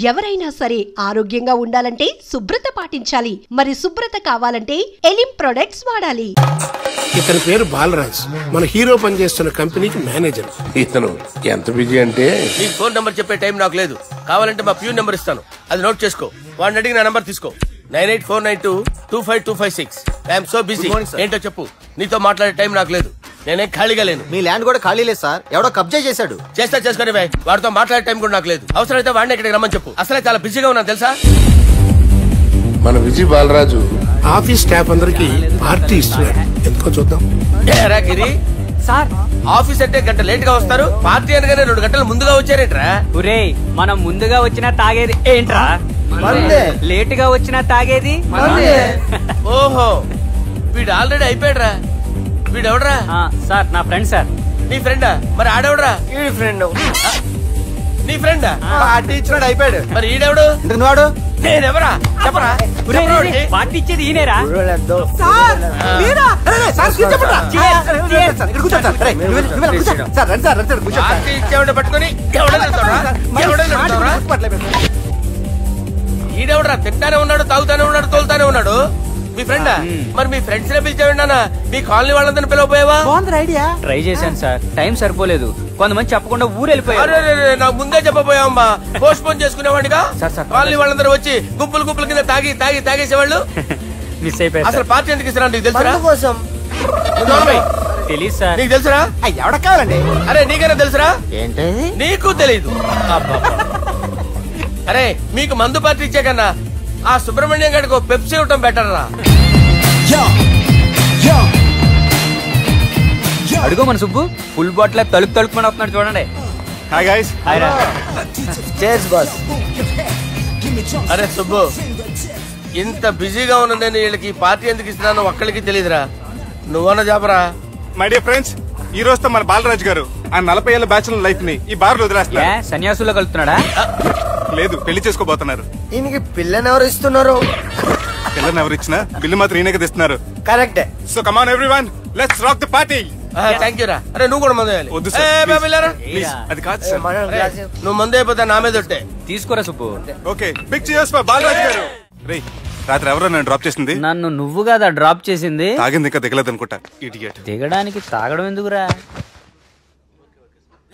ఎవరైనా సరే ఆరోగ్యంగా ఉండాలంటే శుభ్రత పాటించాలి. మరి శుభ్రత కావాలంటే ఎలిం ప్రొడక్ట్స్ వాడాలి. ఇతని పేరు బాలరాజ్, మన హీరో పనిచేస్తున్న కంపెనీకి మేనేజర్. ఇతను ఎంత బిజీ అంటే నీకు ఫోన్ నంబర్ చెప్పే టైం నాకు లేదు. కావాలంటే మా ప్యూన్ నెంబర్ ఇస్తాను, అది నోట్ చేసుకో. వాడిని అడిగి నా నంబర్ తీసుకో. 9849225256. I'm so busy. ఏంటో చెప్పు. నీతో మాట్లాడే టైం నాకు లేదు, నేనేం ఖాళీగా లేను. మీ ల్యాండ్ కూడా ఖాళీ లేదు సార్, ఎవడో కబ్జా చేశాడు. చేస్తా చేసుకుని వాడితో మాట్లాడే టైం కూడా నాకు లేదు. అవసరమైతే వాడిని ఇక్కడికి రమ్మని చెప్పు. అసలే చాలా బిజీగా ఉన్నాను తెలుసా. మన విజయ్ బాలరాజు ఆఫీస్ స్టాఫ్ అందరికి పార్టీ ఇస్తున్నాడు, ఎందుకో చూద్దాం. గిరి సార్, ఆఫీస్ అంటే గంట లేట్ గా వస్తారు, పార్టీ అనగానే 2 గంటలు ముందుగా వచ్చారేంట్రా? ఒరే, మనం ముందుగా వచ్చినా తాగేది ఏంట్రా? లేట్ గా వచ్చినా తాగేది. ఓహో, వీడు ఆల్రెడీ అయిపోయాడ్రా. వీడెవడరా? సార్ నా ఫ్రెండ్ సార్. నీ ఫ్రెండా? మరి ఆడెవడరా? ఈ ఫ్రెండ్. నీ ఫ్రెండా? పార్టీ ఇచ్చినాడు, అయిపోయాడు. మరి ఈడెవడు? వాడు నేనెవరా చెప్పరా? పార్టీ ఇచ్చేది ఈయనేరా? పార్టీ ఇచ్చేవాడు పట్టుకుని ఈడెవడరా? తింటానే ఉన్నాడు, తాగుతానే ఉన్నాడు, తోలుతానే ఉన్నాడు. మీ ఫ్రెండా? మరి మీ ఫ్రెండ్స్ నే పిలిచేవాడినా? మీ కాలనీ వాళ్ళందరినీ పిలవపోయావా? ఐడియా. ట్రై చేశాను సార్, టైం సరిపోలేదు. కొంతమంది చెప్పకుండా ఊరు వెళ్ళిపోయారు. నాకు ముందే చెప్పబోయావమ్మా, పోస్ట్ పోన్ చేసుకునేవాడిగా. కాలనీ వాళ్ళందరూ వచ్చి గుంపులు గుంపుల కింద తాగేసేవాళ్ళు. మిస్ అయిపోయారు. అసలు పార్టీ ఎందుకు ఇస్తున్నా నీకు తెలుసురా? తెలీదు సార్. నీకు తెలుసురా? ఎవడ కావాలండి? అరే నీకైనా తెలుసురా? ఏంటి నీకు తెలీదు? అరే మీకు మందు పార్టీ ఇచ్చే కన్నా ఆ సుబ్రహ్మణ్యం గారికి పెప్సీ ఇవ్వటం బెటర్ రా. అడుగు మన సుబ్బు, ఫుల్ బాటిల్ తలుపుమని వస్తున్నాడు చూడండి. Hi guys. హాయ్ రా. Chairs boss. అరే సుబ్బు, ఇంత బిజీగా ఉన్న నేను వీళ్ళకి పార్టీ ఎందుకు ఇస్తున్నాను ఒక్కడికి తెలియదురా. నువ్వన్నా చెప్పరా? మై డియర్ ఫ్రెండ్స్, ఈ రోజుతో మన బాలరాజ్ గారు ఆ 40 ఏళ్ల బ్యాచులర్ లైఫ్ ని ఈ బార్ లో వదిలేస్తున్నారు. సన్యాసుల్లో కలుపుతున్నాడా? లేదు, పెళ్లి చేసుకోబోతున్నారు. ఈయనకి పిల్లని ఎవరు ఇస్తున్నారు? పిల్లని ఎవరు ఇచ్చినా బిల్లు మాత్రం ఈయనకి తెస్తున్నారు. కరెక్టే. So come on everyone, let's rock the party. Thank you రా. అరే నువ్వు కూడా మందు వేయాలి. వద్దు సార్, ప్లీజ్. అది కాదు సార్. నువ్వు మందు అయిపోతే నా మీద ఒట్టే. తీసుకోరా Subbu. Okay, big cheers for Balaraj garu. రేయ్, రాత్రి ఎవరో నన్ను డ్రాప్ చేసింది? నన్ను నువ్వు కదా డ్రాప్ చేసింది. తాగింది ఇంకా దిగలేదు అనుకుంటా. ఇడియట్. దిగడానికి తాగడం ఎందుకురా?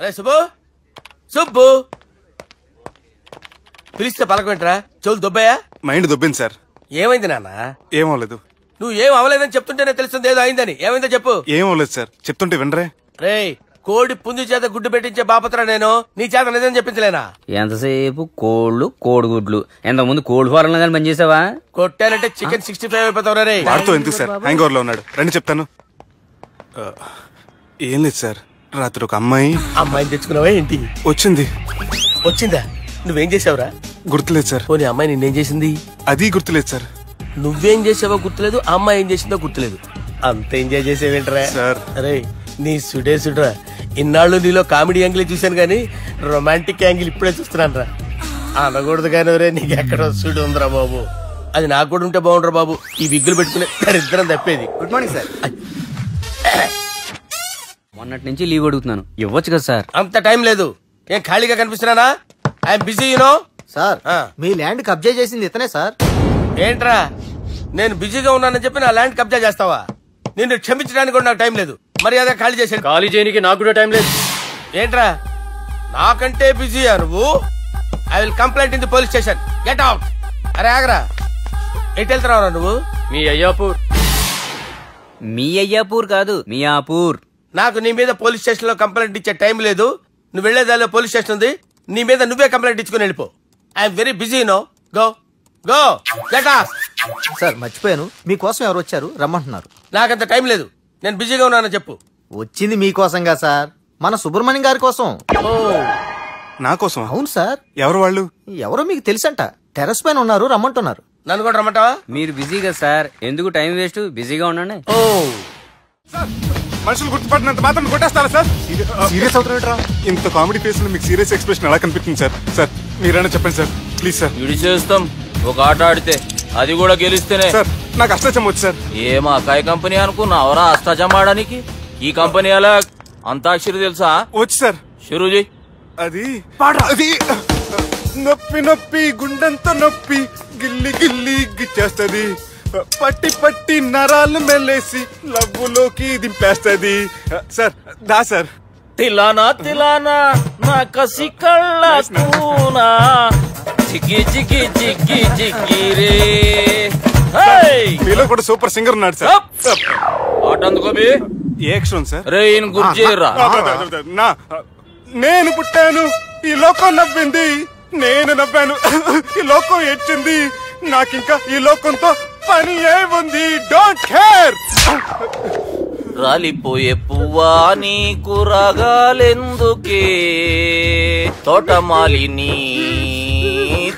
అరే సుబ్బు, సుబ్బు పిలిస్తే పలకమేంట్రా? చెవులు దొబ్బాయా? Mind దొబ్బింది sir. ఏమైంది నాన్న? ఏమవలేదు. నువ్వు ఏం అవలేదని చెప్తుంటేనే తెలుస్తుంది ఏదో అయిందని. ఏమైందో చెప్పు. ఏమవలేదు సార్, చెప్తుంటే వినరే. రే, కోడి పుంజు చేత గుడ్డు పెట్టించే బాపత్రా నేను. నీ చేత నిజం చెప్పించలేనా? ఎంతసేపు కోళ్లు కోడిగుడ్లు. ఎంతకుముందు కోడి ఫారంలో కానీ పనిచేసావా? కొట్టానంటే చికెన్ 65 అయిపోతావు రే. వాడుతూ ఎందుకు సార్, హ్యాంగ్ ఓవర్ లో ఉన్నాడు. రండి చెప్తాను. ఏం లేదు సార్, రాత్రి ఒక అమ్మాయిని తెచ్చుకున్నావా ఏంటి? వచ్చిందా? నువ్వేం చేసావురా? గుర్తులేదు సార్. పోనీ అమ్మాయి నిన్నేం చేసింది? అది గుర్తులేదు సార్. నువ్వేం చేసావో గుర్తులేదు, ఆ అమ్మాయి ఏం చేసిందో గుర్తులేదు. అంత ఎంజాయ్ చేసేవేంట్రా సార్? అరే నీ సుడేసుడ్రా. ఇన్నాళ్ళు నీలో కామెడీ యాంగిల్ చూశాను గానీ రొమాంటిక్ యాంగిల్ ఇప్పుడే చూస్తున్నాను రా. అనకూడదు కానీ రే, నీకు ఎక్కడో సుడు ఉందిరా బాబు. అది నాకు కూడా ఉంటే బాగుండ్రా బాబు. ఈ విగ్గులు పెట్టుకునే ఇద్దరం తప్పేది. Good morning sir. మొన్నటి నుంచి లీవ్ అడుగుతున్నాను, ఇవ్వచ్చు కదా సార్? అంత టైం లేదు. ఏం ఖాళీగా కనిపిస్తున్నానా? I'm busy you know. సార్, మీ ల్యాండ్ కబ్జా చేసింది ఇతనే సార్. ఏంట్రా, నేను బిజీగా ఉన్నానని చెప్పి నా ల్యాండ్ కబ్జా చేస్తావా? నిన్ను క్షమించడానికి కూడా నాకు టైం లేదు. మరి అదే ఖాళీ చేసాడు. ఖాళీ చేయడానికి నాకు కూడా టైం లేదు. ఏంట్రా, నాకంటే బిజీయా నువ్వు? I will complaint in the police station. Get out. అరే ఆగరా, ఎటు వెళ్తున్నావురా నువ్వు? మీ అయ్యాపూర్. మీ అయ్యాపూర్ కాదు, మియాపూర్. నాకు నీ మీద పోలీస్ స్టేషన్ లో కంప్లైంట్ ఇచ్చే టైం లేదు. నువ్వు వెళ్లేదాలో పోలీస్ స్టేషన్ ఉంది. నీ మీద నువ్వే కంప్లైంట్ ఇచ్చుకుని వెళ్ళిపో. I am very busy no. Go go get out. Sir మర్చిపోయాను, మీకోసం ఎవరు వచ్చారు, రమ్మంటున్నారు. నాకంత టైం లేదు, నేను బిజీగా ఉన్నానని చెప్పు. వచ్చింది మీకోసంగా సార్, మన సుబ్రహ్మణ్యం గారి కోసం. నా కోసం? అవును సార్. ఎవరు వాళ్ళు? ఎవరో మీకు తెలుసంట, టెర్రస్ పైన ఉన్నారు, రమ్మంటున్నారు. నన్ను కూడా రమ్మంటావా? మీరు బిజీ కదా సార్, ఎందుకు టైం వేస్ట్, బిజీగా ఉండండి. మనుషులు గుర్తుపట్టినంత మాత్రం కొట్టేస్తారా సార్? సీరియస్ అవుతున్నా? ఇంత కామెడీ ఫేస్ లో మీకు సీరియస్ ఎక్స్ప్రెషన్ ఎలా కనిపిస్తుంది సార్? సార్ మీరైనా చెప్పండి సార్, ప్లీజ్ సార్. ఇడి చేస్తాం. ఒక ఆట ఆడితే అది కూడా గెలిస్తేనే. సార్ నాకు అష్టాచం వచ్చు సార్. ఏం అకాయ కంపెనీ అనుకున్నావరా అష్టాచం ఆడడానికి? ఈ కంపెనీ అలా అంతాక్షరి తెలుసా? వచ్చు సార్. షురూ చేయి. అది నొప్పి నొప్పి గుండెంతో నొప్పి గిల్లి గిల్లి గిచ్చేస్తది, పట్టి పట్టి నరాలు మెల్లేసి లవ్వులోకి దింపేస్తది. సార్ దా సార్. తిలానా తిలానా నా కసి కళ్ళ కూనా జిగ్గి జిగ్గి జిగ్గి జిగ్గి రే. మీలో కూడా సూపర్ సింగర్ ఉన్నాడు సార్. పాట అందుకోబి ఏ అక్షరం సార్? రే ఈయన గుర్జేయరా. నేను పుట్టాను ఈ లోకం నవ్వింది, నేను నవ్వాను ఈ లోకం ఏడ్చింది, నాకింకా ఈ లోకంతో పని ఏముంది, డోంట్ కేర్. రాలిపోయే పువ్వా నీకు రాగాలెందుకే, తోటమాలిని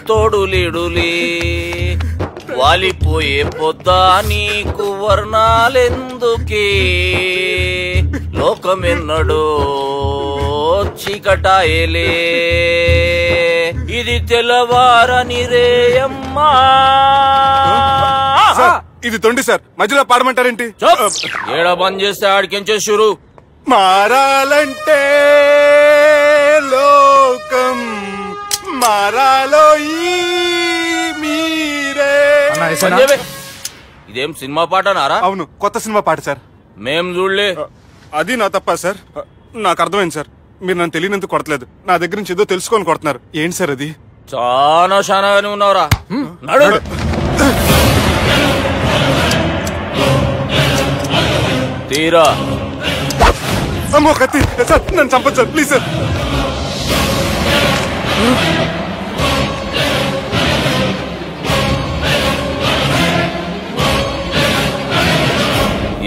తోడులిడులే, వాలిపోయే పొద్దా నీకు వర్ణాలెందుకే, లోకమెన్నడో చీకటాయలే, ఇది తెల్లవారని రేయమ్మా. ఇది తొండి సార్, మధ్యలో పాడమంటారేంటి? ఏడా బంద్ చేస్తే ఆడికించే షురు. మారాలంటే లోకం మారాలో ఈ మీరే. ఇదేం సినిమా పాట నారా? అవును, కొత్త సినిమా పాట సార్. మేం చూడలే. అది నా తప్ప సార్. నాకు అర్థమైంది సార్, మీరు నన్ను తెలియనందుకు కొడతలేదు, నా దగ్గర నుంచి ఏదో తెలుసుకొని కొడుతున్నారు. ఏంటి సార్ అది? చాలా శానాగానే ఉన్నావురా. నడు. తీరా. అమ్మో కత్తి సార్, నన్ను చంపదు సార్, ప్లీజ్ సార్.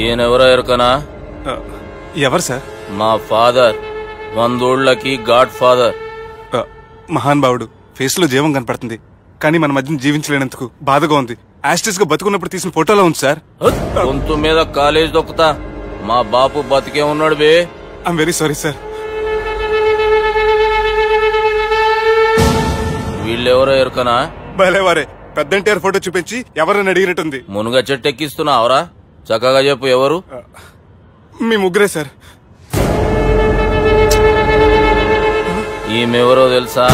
ఈయనెవరో ఎరకనా? ఎవరు సార్? మా ఫాదర్, 100 గాడ్ ఫాదర్. మహాన్ భావుడు. ఫేస్ లో జీవం కనపడుతుంది, కానీ మన మధ్యన జీవించలేనందుకు బాధగా ఉంది. యాస్టిస్ గా బతుకున్నప్పుడు తీసిన ఫోటోలో ఉంది సార్. గొంతు మీద కాలేజ్ దొక్కుతా. మా బాపు బతికే ఉన్నాడు బే. I'm very sorry sir. వీళ్ళెవరో ఎరకనా? భలేవారే, పెద్ద ఎన్టీఆర్ ఫోటో చూపించి ఎవరని అడిగినట్టుంది. మునుగ చెట్టెక్కిస్తున్నావురా? చక్కగా చెప్పు ఎవరు? మీ ముగ్గురే సార్. ఈమెవరో తెలుసా?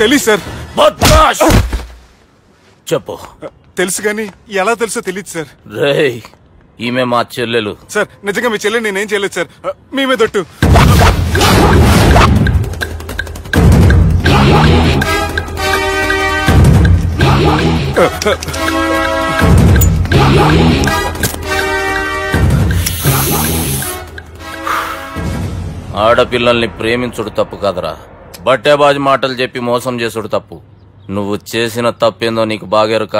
తెలీదు సార్. చెప్పు. తెలుసు గాని ఎలా తెలుసో తెలియదు సార్. రేయ్, ఈమె మా చెల్లెలు. సార్ నిజంగా మీ చెల్లెలు నేనేం చేయలేదు సార్, మీ మీద ఒట్టు. ఆడపిల్లల్ని ప్రేమించుడు తప్పు కాదురా, బట్టేబాజు మాటలు చెప్పి మోసం చేసుడు తప్పు. నువ్వు చేసిన తప్పేందో నీకు బాగెరుక.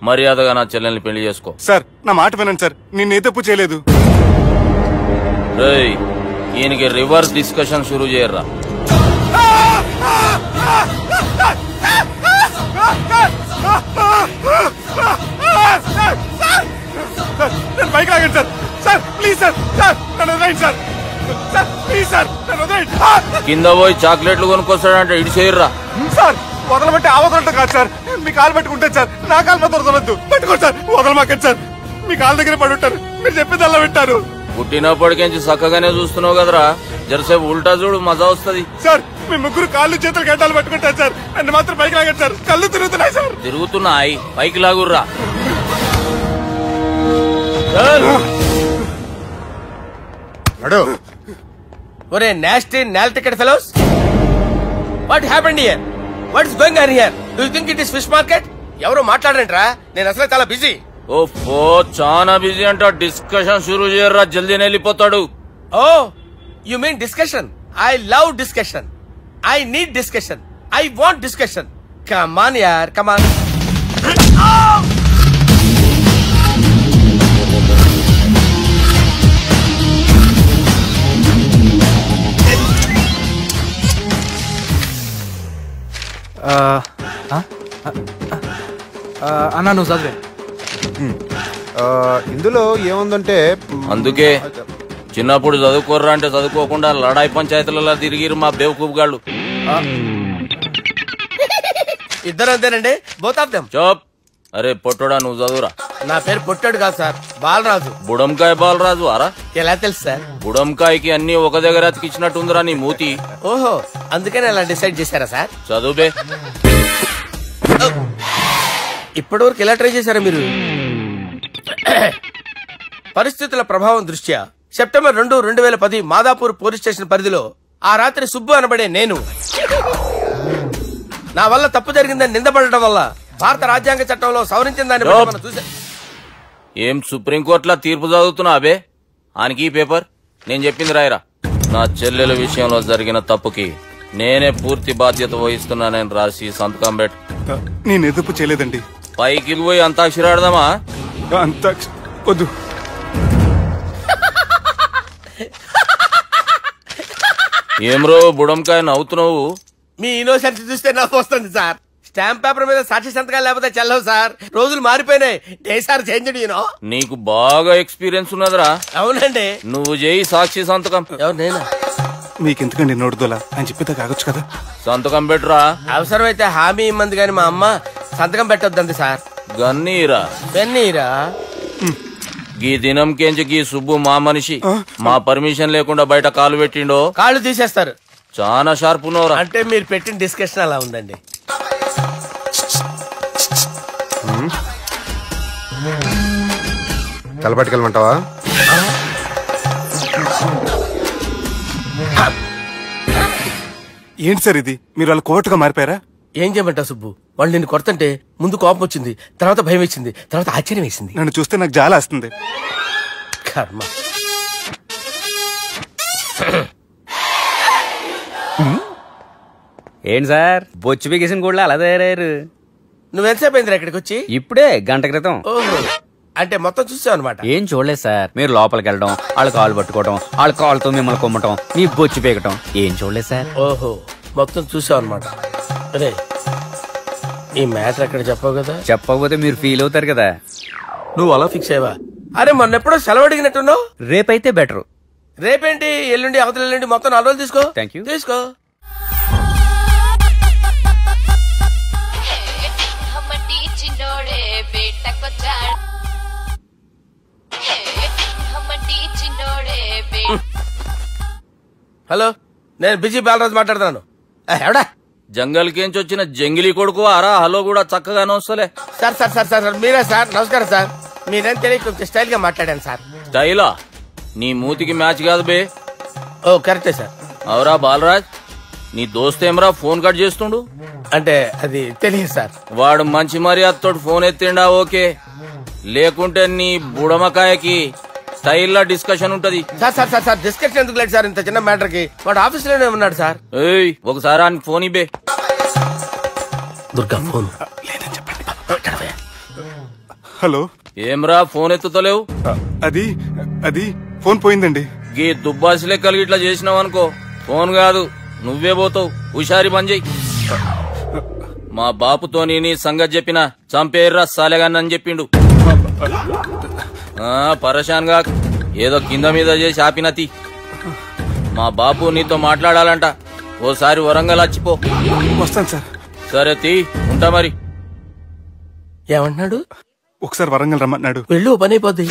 మర్యాదగా నా చెల్లెల్ని పెళ్లి చేసుకో. సార్ నా మాట వినండి సార్, నేనే తప్పు చేయలేదు. రేయ్, ఈయనకి రివర్స్ డిస్కషన్ షురూ చేయర్రా. నేను బైక్ లాగండి sir. Sir please sir, sir నన్ను వదిలేయండి సార్. సార్ ప్లీజ్ సార్ నన్ను వదిలేయండి. కింద పోయి చాక్లెట్లు కొనుక్కొస్తాడంటే ఇటు చేయర్రా. సార్ వదలబట్టి ఆ వదలటం కాదు సార్, మీ కాలు పట్టుకుంటాను సార్, నా కాలు మాత్రం వదలొద్దు. పట్టుకోండి సార్, వదలమాకండి సార్. మీ కాలు దగ్గర పడి ఉంటారు, మీరు చెప్పేది అలా వింటారు. పుట్టినప్పటికేంచి చక్కగానే చూస్తున్నావు కదరా, జరసేపు ఉల్టా చూడు, మజా వస్తుంది. సార్ మీ ముగ్గురు కాళ్ళు చేతులు గడ్డాలు పట్టుకుంటారు సార్, నన్ను మాత్రం పైకి లాగండి సార్, కళ్ళు తిరుగుతున్నాయి సార్. తిరుగుతున్నాయి, పైకి లాగుర్రా. ఒరే నాస్టీ నాల్టికెట్ fellows, what happened here? What is going on here? Do you think it is fish market? ఎవరు మాట్లాడరంట్రా, నేను అసలే చాలా బిజీ. ఓఫో, చాలా బిజీ అంట. డిస్కషన్ షురూ చేయర్రా, జల్దీ వెళ్ళిపోతాడు. Oh you mean discussion? I love discussion, I need discussion, I want discussion. Come on యార్, కమ్ ఆన్. అన్నా నువ్వు చదివే. ఇందులో ఏముందంటే అందుకే చిన్నప్పుడు చదువుకోర్రా అంటే చదువుకోకుండా లడాయి పంచాయతీలలో తిరిగిరు మా బేవకూపు గాళ్ళు. ఇద్దరు అంతేనండి, బోత్ ఆఫ్ దెమ్. చోప్. అరే పొట్టోడా, నువ్వు చదువురా. నా పేరు పొట్టాడు కాదు సార్, బాలరాజు. బుడంకాయ బాలరాజు అరా? ఎలా తెలుసు సార్? బుడంకాయకి అన్ని ఒక దగ్గర అతికిచ్చినట్టుందిరా నీ మూతి. ఓహో, అందుకని అలా డిసైడ్ చేశారా సార్? చదువుబే. ఇప్పటి వరకు ఎలా ట్రై చేశారా మీరు? పరిస్థితుల ప్రభావం దృష్ట్యా సెప్టెంబర్ 2, 2010 మాదాపూర్ పోలీస్ స్టేషన్ పరిధిలో ఆ రాత్రి సుబ్బు అనబడే నేను నా వల్ల తప్పు జరిగిందని నిందపడటం వల్ల భారత రాజ్యాంగ చట్టంలో సవరించిన దాన్ని మనం చూసా. ఏం సుప్రీంకోర్టులో తీర్పు చదువుతున్నా అబే? ఆనికి ఈ పేపర్ నేను చెప్పింది రాయరా. నా చెల్లెల విషయంలో జరిగిన తప్పుకి నేనే పూర్తి బాధ్యత వహిస్తున్నానని రాసి సంతకం పెట్టు. నేను ఎదుపు చేయలేదండి. పైకి పోయి అంతాక్షరి ఆడదామా? అంతా వద్దు. ఏమ్రో బుడంకాయ నవ్వుతున్నావు? మీ ఇన్నోసెన్స్ చూస్తే నవ్వు వస్తుంది సార్. స్టాంప్ పేపర్ మీద సాక్షి సంతకాలు లేకపోతే చెల్లవు సార్. రోజులు మారిపోయినాయి. Day sir change. నీకు బాగా ఎక్స్పీరియన్స్ ఉన్నదిరా. అవునండి. నువ్వు చేయి సాక్షి సంతకం. ఎవరు? నేనా? మీకెందుకండి నోడుదోలా అని చెప్పేదా కాగొచ్చు కదా. సంతకం పెట్టురా. అవసరమైతే హామీ ఇమ్మంది కానీ మా అమ్మ సంతకం పెట్టొద్దండి సార్. గన్నీరా పెన్నీరా? గీ దినం కేంచి గీ సుబ్బు మా మనిషి. మా పర్మిషన్ లేకుండా బయట కాలు పెట్టిండో కాళ్ళు తీసేస్తారు. చాలా షార్ప్ ఉన్నవరా. అంటే మీరు పెట్టిన డిస్కషన్ అలా ఉందండి. తలపట్టుకెళ్ళమంటావా? ఏంటి సార్ ఇది? మీరు వాళ్ళు కోర్టుగా మారిపోయారా? ఏం చేయమంటావు సుబ్బు? వాళ్ళు నిన్ను కొడుతుంటే ముందు కోపం వచ్చింది, తర్వాత భయం వేసింది, తర్వాత ఆశ్చర్యం వేసింది. నన్ను చూస్తే నాకు జాల వస్తుంది. కర్మ. ఏంటి సార్ బొచ్చు బిగేసిన కూడా అలా తయారయ్యారు? నువ్వెంతసేపు అయిందిరా ఇక్కడికి వచ్చి? ఇప్పుడే గంట క్రితం. ఓహో, అంటే మొత్తం చూసావు అనమాట. ఏం చూడలేదు సార్. మీరు లోపలికి వెళ్ళడం, వాళ్ళ కాలు పట్టుకోవడం, వాళ్ళ కాళ్ళతో మిమ్మల్ని కొమ్మటం, మీ బొచ్చు పీకటం ఏం చూడలేదు సార్. ఓహో, మొత్తం చూసావు అనమాట. అరే ఈ మ్యాటర్ అక్కడ చెప్పావు కదా. చెప్పకపోతే మీరు ఫీల్ అవుతారు కదా. నువ్వు అలా ఫిక్స్ అయ్యవా? అరే మొన్నెప్పుడో సెలవు అడిగినట్టున్నావు. రేపైతే బెటర్. రేపేంటి? ఎల్లుండి, అవతల ఎల్లుండి, మొత్తం 4 రోజులు తీసుకో. Thank you. తీసుకో. హలో, నేను బిజీ బాలరాజు మాట్లాడుతున్నాను. ఎవడా? జంగల్ కేంచి వచ్చిన జంగిలీ కొడుకు అరా. హలో కూడా చక్కగానే వస్తలే. సార్ సార్ సార్ సార్ మీరే సార్? నమస్కారం సార్. మీరేం తెలియక కొంచెం స్టైల్ గా మాట్లాడాను సార్. స్టైలా? నీ మూతికి మ్యాచ్ కాదు బే. ఓ కరెక్టే సార్. అవరా బాలరాజ్, నీ దోస్త్ ఏమరా ఫోన్ కట్ చేస్తుండు? అంటే అది తెలియదు సార్. వాడు మంచి మర్యాదతో ఫోన్ ఎత్తిండా ఓకే, లేకుంటే నీ బుడమకాయకి స్టైల్లో డిస్కషన్ ఉంటది. Sir sir sir sir discussion ఎందుకు లేదు సార్? ఇంత చిన్న మ్యాటర్ కి వాడు ఆఫీస్ లోనే ఉన్నాడు సార్. ఏయ్ ఒకసారి ఆయనకి ఫోన్ ఇబ్బే. దుర్గా ఫోన్. హలో. ఏమ్రా ఫోన్ ఎత్తుతలేవు? అది అది ఫోన్ పోయిందండి. గీ దుబ్బాసి లెక్కలు ఇట్లా చేసినావు అనుకో, ఫోన్ కాదు నువ్వే పోతావు. హుషారి పని చెయ్యి. మా బాపుతో నీ సంగతి చెప్పినా చంపేర్రా సాలెగాన్ని చెప్పిండు. పరేషాన్ గా ఏదో కింద మీద చేసి ఆపినతి. మా బాపు నీతో మాట్లాడాలంట. ఓసారి వరంగల్ వచ్చిపో. వస్తాను సార్. సరే తీ, ఉంటా మరి. ఏమంటున్నాడు? ఒకసారి వరంగల్ రమ్మన్నాడు. వెళ్ళు, పని అయిపోద్ది.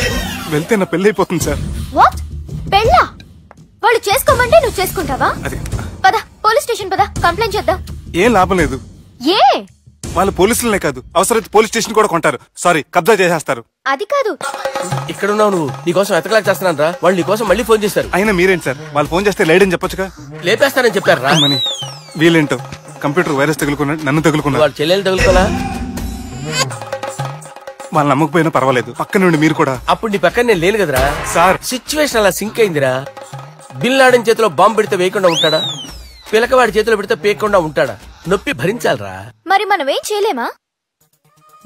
వెళ్తే నా పెళ్లి అయిపోతుంది సార్. వాట్? పెళ్ళా? వాళ్ళు చేసుకోమంటే నువ్వు చేసుకుంటావా? పద పోలీస్ స్టేషన్ పద, కంప్లైంట్ చేద్దాం. ఏం లాభం లేదు. ఏ? వాళ్ళు పోలీసులనే కాదు, అవసరమైతే పోలీస్ స్టేషన్ కూడా కొంటారు. సారీ, కబ్జా చేసేస్తారు. అది కాదు. ఇక్కడ ఉన్నావు నువ్వు, నీకోసం ఎతకలేక చేస్తున్నాను రా. వాళ్ళు నీకోసం మళ్ళీ ఫోన్ చేశారు. అయినా మీరేంటి సార్? వాళ్ళు ఫోన్ చేస్తే లేడని చెప్పొచ్చుగా. లేపేస్తానని చెప్పారు రా. మని వీళ్ళేంటో కంప్యూటర్ వైరస్ తగులుకున్నాడు, నన్ను తగులుకున్నాడు. వాళ్ళ చెల్లెలు తగులుకోలా? వాళ్ళు నమ్మకపోయినా పర్వాలేదు, పక్క నుండి మీరు కూడా. అప్పుడు నీ పక్కన నేను లేను కదరా సార్. సిచ్యువేషన్ అలా సింక్ అయిందిరా. బిల్ లాడన్ చేతిలో బాంబు పెడితే వేయకుండా ఉంటాడా? పిలకవాడి చేతిలో పెడితే పేయకుండా ఉంటాడా? నొప్పి భరించాలరా. మరి మనం ఏం చేయలేమా?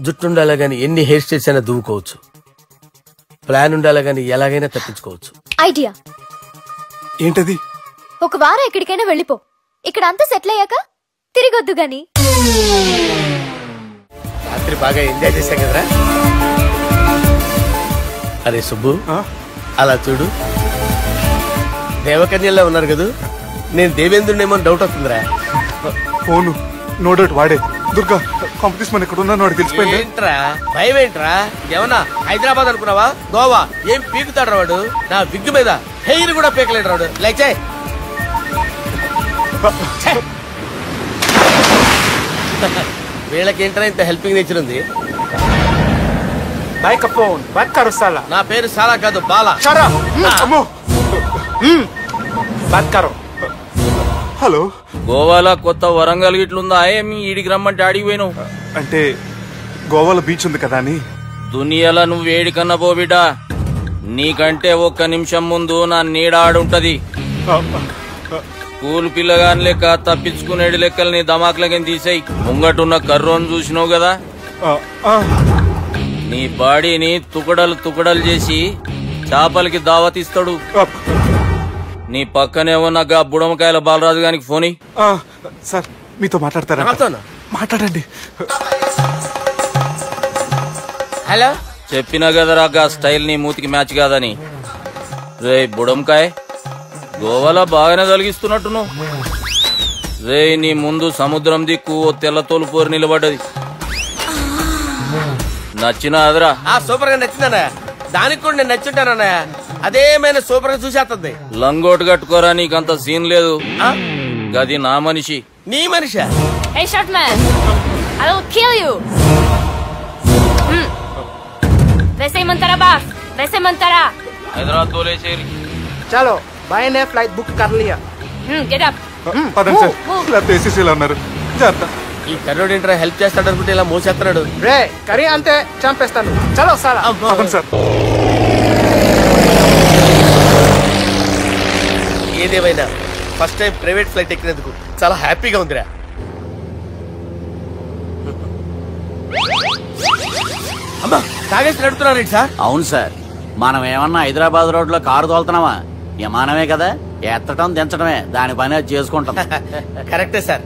జుట్టుండాలా గాని ఎన్ని హెయిర్ స్టైల్స్ అయినా దువ్వుకోవచ్చు. ప్లాన్ ఉండాలా గాని ఎలాగైనా తప్పించుకోవచ్చు. ఐడియా ఏంటది? ఒక వారం ఎక్కడికైనా వెళ్ళిపో. ఇక్కడ అంతా సెటిల్ అయ్యాక తిరిగొద్దు గాని. రాత్రి బాగా ఎంజాయ్ చేశాం కదరా. అరే సుబ్బు, అలా చూడు, దేవకన్యల్లో ఉన్నారు కదా. నేను దేవేంద్రునేమో డౌట్ అవుతుందిరా. ఫోను నో డౌట్ వాడే. దుర్గా కాంపిటీషన్ మన ఇక్కడ ఉన్నాను, వాడు తెలిసిపోయింది. ఏంట్రా భయం? ఏంట్రా ఏమన్నా హైదరాబాద్ అనుకున్నావా? గోవా? ఏం పీకుతాడు వాడు? నా విగ్గు మీద హెయిర్ కూడా పీకలేడు వాడు. లైక్ వీళ్ళకేంట్రా ఇంత హెల్పింగ్ నేచర్ ఉంది. బైక్ ఫోన్ బట్ కరో సాలా. నా పేరు సాలా కాదు, బాలా. షరా అమ్మో బట్ కరో. హలో, గోవాలో కొత్త వరంగల్ గిట్లుందా? ఏమి ఈడికి రమ్మంటే అడిగి పోయినావు? అంటే గోవాలో బీచ్ ఉంది కదా అని. దునియాలో నువ్వు వేడికన్నా పో బిడ్డ, నీకంటే ఒక్క నిమిషం ముందు నా నీడ ఆడుంటది. స్కూల్ పిల్లగాని లెక్క తప్పించుకునేడు లెక్కలు నీ దమాకులకి తీసేయి. ముంగటున్న కర్రోని చూసినావు కదా, నీ బాడీని తుకడలు తుకడలు చేసి చేపలకి దావతిస్తాడు. నీ పక్కనే ఉన్న గా బుడమకాయల బాలరాజు గారికి ఫోన్. సార్ మీతో మాట్లాడతారా? మాట్లాడండి. హలో, చెప్పినా కదరా గా స్టైల్ నీ మూతికి మ్యాచ్ కాదని. రే బుడంకాయ్, గోవాలో బాగానే తొలగిస్తున్నట్టు నువ్వు. రే నీ ముందు సముద్రం దిక్కు ఓ తెల్ల తోలుపోరు నిలబడ్డది. నచ్చినా అదరా? సూపర్ గా నచ్చిందన్నయ్య. దానికి కూడా నేను నచ్చుంటానన్నయ్య. అదేమైనా సూపర్ గా చూసేస్తుంది. లంగోటు కట్టుకోరా, నీకంత సీన్ లేదు. గది నా మనిషి. నీ Manisha? Hey short man, I will kill you. वैसे ही मंतरा बास, वैसे मंतरा. హైదరాబాద్ తోలేసేరి. చలో బాయ్ నే ఫ్లైట్ బుక్ కర్ లియా. Get up. పదండి సార్, లేకపోతే ఏసీసీలో ఉన్నారు. జాగ్రత్త. ఈ కర్రోడు ఏంట్రా హెల్ప్ చేస్తాడు అనుకుంటే ఇలా మోసేస్తున్నాడు. రే కరీ అంతే చంపేస్తాను. చలో సార్. పదండి సార్. ఏదేమైనా ఫస్ట్ టైం ప్రైవేట్ ఫ్లైట్ ఎక్కినందుకు చాలా హ్యాపీగా ఉందిరా. అమ్మా, తాగేసి నడుపుతున్నారేంటి సార్? అవును సార్, మనం ఏమన్నా హైదరాబాద్ రోడ్ లో కారు తోలుతున్నామా? విమానమే కదా, ఎత్తటం దించడమే దాని పని అది చేసుకుంటాం. కరెక్టే సార్,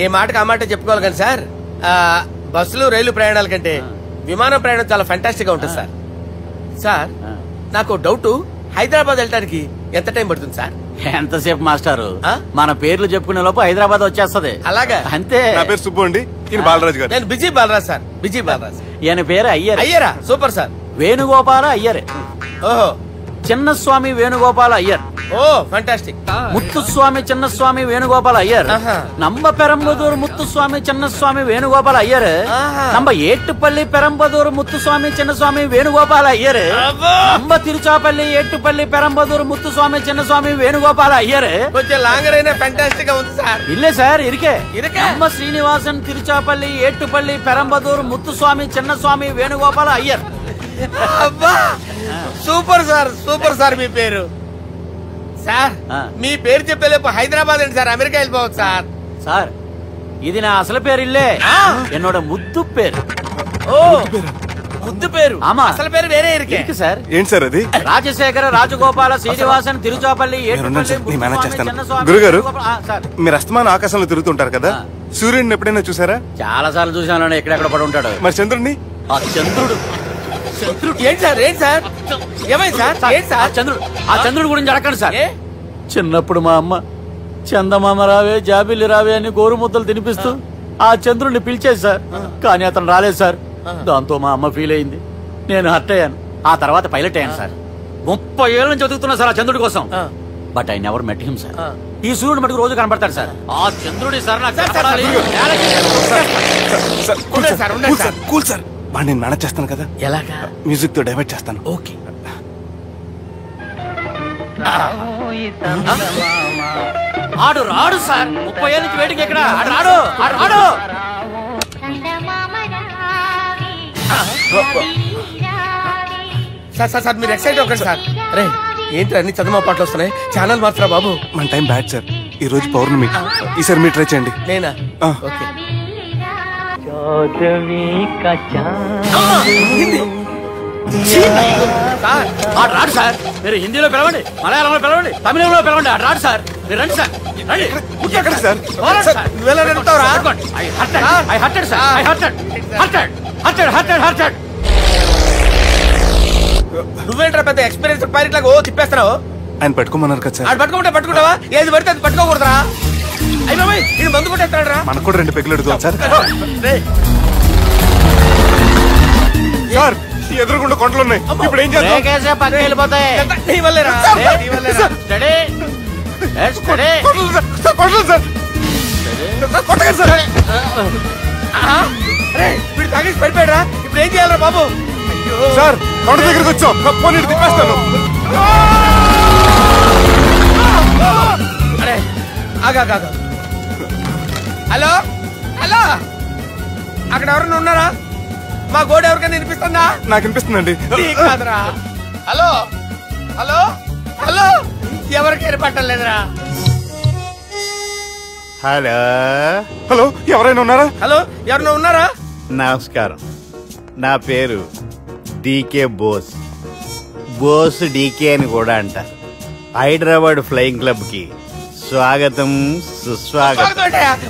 ఏ మాటకు ఆ మాట చెప్పుకోవాలి కానీ సార్, బస్సులు రైలు ప్రయాణాల కంటే విమానం ప్రయాణం చాలా ఫెంటాస్టిక్ గా ఉంటుంది సార్. సార్ నాకు డౌట్, హైదరాబాద్ వెళ్ళడానికి ఎంత టైం పడుతుంది సార్? ఎంతసేపు మాస్టారు, మన పేర్లు చెప్పుకునే లోపు హైదరాబాద్ వచ్చేస్తది. అలాగా? అంతే. నా పేరు సుబ్బు అండి, ఈయన బాలరాజు గారు. నేను busy Balraj sir. Busy Balraj. ఈయన పేరు అయ్యర్. అయ్యరా? Super sir. వేణుగోపాల అయ్యర్. ఓహో. చిన్నస్వామి వేణుగోపాల అయ్యర్. Oh fantastic. ముత్తుస్వామి చిన్నస్వామి వేణుగోపాల అయ్యర్. నంబ పెరంబదూరు ముత్తుస్వామి చిన్నస్వామి వేణుగోపాల అయ్యర్. నంబ ఏట్టుపల్లి పెరంబదూరు ముత్తుస్వామి చిన్నస్వామి వేణుగోపాల అయ్యర్. నంబ తిరుచాపల్లి ఏట్టుపల్లి పెరంబదూరు ముత్తుస్వామి చిన్నస్వామి వేణుగోపాల అయ్యర్. కొంచెం లాంగర్ అయినా ఫంటాస్టిక్ గా ఉంది సార్. ఇల్లే సార్, ఇరికే. నంబ శ్రీనివాసన్ తిరుచాపల్లి ఏట్టుపల్లి పెరంబదూరు ముత్తుస్వామి చిన్నస్వామి వేణుగోపాల అయ్యర్. అబ్బా సూపర్ సార్, సూపర్ సార్. మీ పేరు సార్, మీ పేరు చెప్పేలేపు హైదరాబాద్ అండి సార్, అమెరికా వెళ్ళిపోవచ్చు సార్. సార్ ఇది నా అసలు పేరు ఇల్లే, ఎన్నోడ ముద్దు పేరు. ఓ ముద్దు పేరు. ఆమా, అసలు పేరు వేరే ఇరికే సార్. ఏంటి సార్ అది? రాజశేఖర రాజగోపాల శ్రీనివాసన్ తిరుచాపల్లి గురుగారు, మీరు అస్తమానం ఆకాశంలో తిరుగుతుంటారు కదా, సూర్యుడిని ఎప్పుడైనా చూసారా? చాలా సార్లు చూసాను, ఎక్కడెక్కడ పడి ఉంటాడు. మరి చంద్రుడిని? ఆ చంద్రుడు. ఏంటి సార్? ఏంటి సార్? ఏమైంది సార్? ఏంటి సార్? చంద్రుడు. ఆ చంద్రుడు గురించి అడగండి సార్. చిన్నప్పుడు మా అమ్మ చందమామ రావే జాబిల్లి రావే అని గోరు ముద్దలు తినిపిస్తూ ఆ చంద్రుడిని పిలిచేది సార్, కానీ అతను రాలేదు సార్. దాంతో మా అమ్మ ఫీల్ అయింది, నేను హర్ట్ అయ్యాను. ఆ తర్వాత పైలట్ అయ్యాను సార్. 30 ఏళ్ళ నుంచి చదువుతున్నా సార్ ఆ చంద్రుడి కోసం. But I never met him sir. ఈ సూర్యుడు మటుకు రోజు కనబడతాడు సార్. ఆ చంద్రుడి సార్ నాకు కూల్ సార్, నేను మేనేజ్ చేస్తాను కదా. ఎలాగా? మ్యూజిక్ తో డైవర్ట్ చేస్తాను. ఓకే. ఆడు రాడు సార్, 30 ఏళ్ళ నుంచి వేడికి ఎక్కడ ఆడు రాడు. ఆడు రాడు. సార్ సార్ సార్ మీరు ఎక్సైట్ అవ్వకండి సార్. రే ఏంటి అన్ని చదువు పాటలు వస్తున్నాయి, ఛానల్ మార్చరా బాబు. మన టైం బ్యాడ్ సార్, ఈ రోజు పౌర్ణమి. ఈసారి మీరు ట్రై చేయండి. నేనా? ఓకే. ఆడు రాడు సార్, మీరు హిందీలో పిలవండి, మలయాళంలో పిలవండి, తమిళంలో పిలవండి. ఆడు రాడు సార్, మీరు రండి సార్. రండి సార్. నువ్వేంట్రా పెద్ద ఎక్స్పీరియన్స్ పైరెట్ లాగా ఓ తిప్పేస్తున్నావు? ఆయన పట్టుకోమన్నారు కదా సార్. ఆడు పట్టుకుంటే పట్టుకుంటావా? ఏది పడితే అది పట్టుకోకూడదురా? అయ్యి బాబాయ్, ఇది మందు కొట్టేస్తాడు రా. మనకు కూడా 2 పెగ్గులు అడుగుతాం సార్. సార్ ఎదురుగుండా కొండలు ఉన్నాయి, ఇప్పుడు ఏం చేద్దాం? పక్కకి వెళ్ళిపోతాయి. నీ వల్లేరా? కొట్టకండి సార్. వీడు తాగేసి పడిపోయాడా? ఇప్పుడు ఏం చేయాలరా బాబు? సార్ కొండ దగ్గరికి వచ్చాం, పోనీ తిప్పేస్తాను. అరే ఆగా. హలో హలో, అక్కడ ఎవరన్నా ఉన్నారా? మా గోడ ఎవరికైనా వినిపిస్తుందా? నాకు వినిపిస్తుందండి. కాదురా. హలో హలో హలో, ఎవరికి ఏర్పట్టలేదురా? హలో హలో, ఎవరైనా ఉన్నారా? హలో, ఎవరైనా ఉన్నారా? నమస్కారం, నా పేరు డీకే బోస్. బోస్ డీకే అని కూడా అంటారు. హైదరాబాద్ ఫ్లయింగ్ క్లబ్ కి స్వాగతం సుస్వాగతం.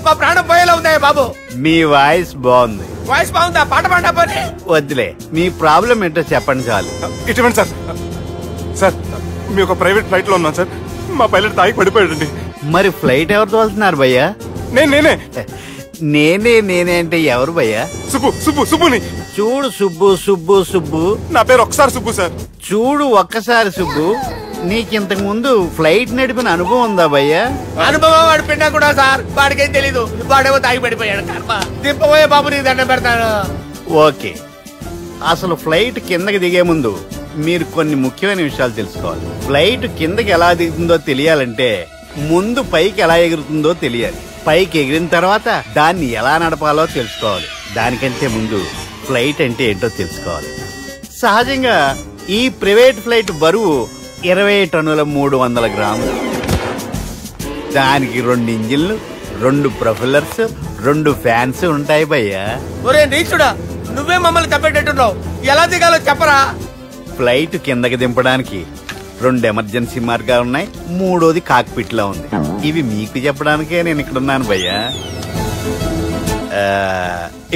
మా ప్రాణం పోయేలా ఉందా బాబు? మీ వాయిస్ బాగుంది. వాయిస్ బాగుందా? పాట పాడా పోనీ. వద్దులే, మీ ప్రాబ్లం ఏంటో చెప్పండి చాలు. ఇటువంటి సార్, సార్ మీ ఒక ప్రైవేట్ ఫ్లైట్ లో ఉన్నాం సార్. మా పైలట్ తాగి పడిపోయాడండి. మరి ఫ్లైట్ ఎవరితో వెళ్తున్నారు భయ్యా? నేనే నేనే అంటే ఎవరు భయ్యా? సుబ్బుని. చూడు సుబ్బు, నా పేరు ఒకసారి సుబ్బు సార్. చూడు ఒక్కసారి సుబ్బు, నీకింతకు ముందు ఫ్లైట్ నడిపిన అనుభవం ఉందా భయ్యా? అనుభవం వాడు పిండా కూడా సార్, వాడికేం తెలీదు. వాడేమో తాగి పడిపోయాడు. దింపబోయే బాబు నీ దండం పెడతాను. ఓకే, అసలు ఫ్లైట్ కిందకి దిగే ముందు మీరు కొన్ని ముఖ్యమైన విషయాలు తెలుసుకోవాలి. ఫ్లైట్ కిందకి ఎలా దిగుతుందో తెలియాలంటే ముందు పైకి ఎలా ఎగురుతుందో తెలియాలి. పైకి ఎగిరిన తర్వాత దాన్ని ఎలా నడపాలో తెలుసుకోవాలి. దానికంటే ముందు ఫ్లైట్ అంటే ఏంటో తెలుసుకోవాలి. సహజంగా ఈ ప్రైవేట్ ఫ్లైట్ బరువు 20 టన్నుల 300 గ్రాములు. దానికి 2 ఇంజిన్లు, 2 ప్రొపెల్లర్స్, 2 ఫ్యాన్స్ ఉంటాయి భయ్యా. ఒరే నీచుడా, నువ్వే మమ్మల్ని తప్పేటట్టున్నావు. ఎలా దిగాలో చెప్పరా? ఫ్లైట్ కిందకి దింపడానికి 2 ఎమర్జెన్సీ మార్గాలు ఉన్నాయి. 3వది కాక్పిట్ లో ఉంది. ఇవి మీకు చెప్పడానికే నేను ఇక్కడ ఉన్నాను భయ్యా.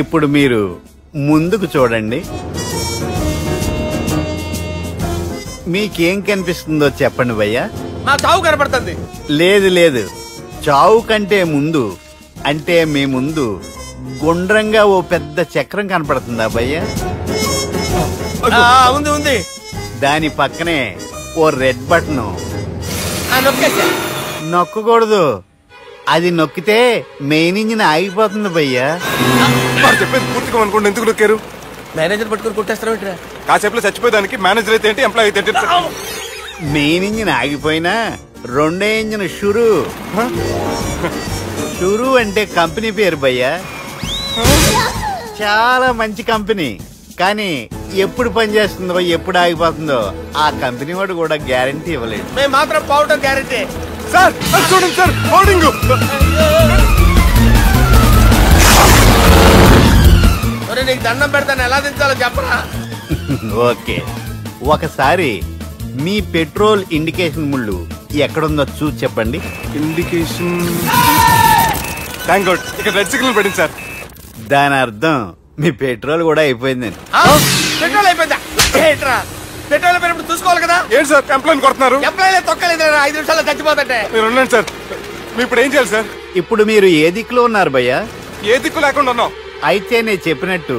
ఇప్పుడు మీరు ముందుకు చూడండి. మీకేం కనిపిస్తుందో చెప్పండి భయ్యా. మా చావు కనపడుతుంది. లేదు, చావు కంటే ముందు అంటే మీ ముందు గుండ్రంగా ఓ పెద్ద చక్రం కనపడుతుందా భయ్యా? ఉంది. దాని పక్కనే ఓ రెడ్ బటన్. నొక్కకూడదు, అది నొక్కితే మెయిన్ ఇంజిన్ ఆగిపోతుంది భయ్యా. చెప్పేది పూర్తిగా అనుకోండి. ఎందుకు నొక్కారు? మేనేజర్ పట్టుకుని కొట్టేస్తారా? కాసేపులో చచ్చిపోయేదానికి మేనేజర్ అయితే ఏంటి, ఎంప్లాయ్ అయితే ఏంటి? మెయిన్ ఇంజిన్ ఆగిపోయినా 2వ ఇంజిన్ షురు అంటే కంపెనీ పేరు భయ్యా. చాలా మంచి కంపెనీ, కానీ ఎప్పుడు పనిచేస్తుందో ఎప్పుడు ఆగిపోతుందో ఆ కంపెనీ వాడు కూడా గ్యారంటీ ఇవ్వలేదు. మేము మాత్రం పోవటం గ్యారంటీ. సార్ చూడండి సార్, హోర్డింగ్. నీకు దండం పెడతాను, ఎలా దించాలో చెప్పరా? ఓకే, ఒకసారి మీ పెట్రోల్ ఇండికేషన్ ముళ్ళు ఎక్కడుందో చూసి చెప్పండి. ఇండికేషన్, థ్యాంక్ గాడ్, ఇక్కడ రెడ్ సిగ్నల్ పడింది సార్. దాని అర్థం మీ పెట్రోల్ కూడా అయిపోయిందండి. పెట్రోల్ అయిపోయిందా? పెట్రోల్ అయిపోయినప్పుడు చూసుకోవాలి కదా. ఏంటి సార్ ఎంప్లాయ్ కొడుతున్నారు? ఎంప్లాయ్ తొక్కలేదు, 5 నిమిషాల్లో చచ్చిపోతుంటే. మీరు ఉండండి సార్. మీరు ఇప్పుడు ఏం చేయాలి సార్? ఇప్పుడు మీరు ఏ దిక్కులో ఉన్నారు భయ్యా? ఏ దిక్కు లేకుండా ఉన్నాం. అయితే నేను చెప్పినట్టు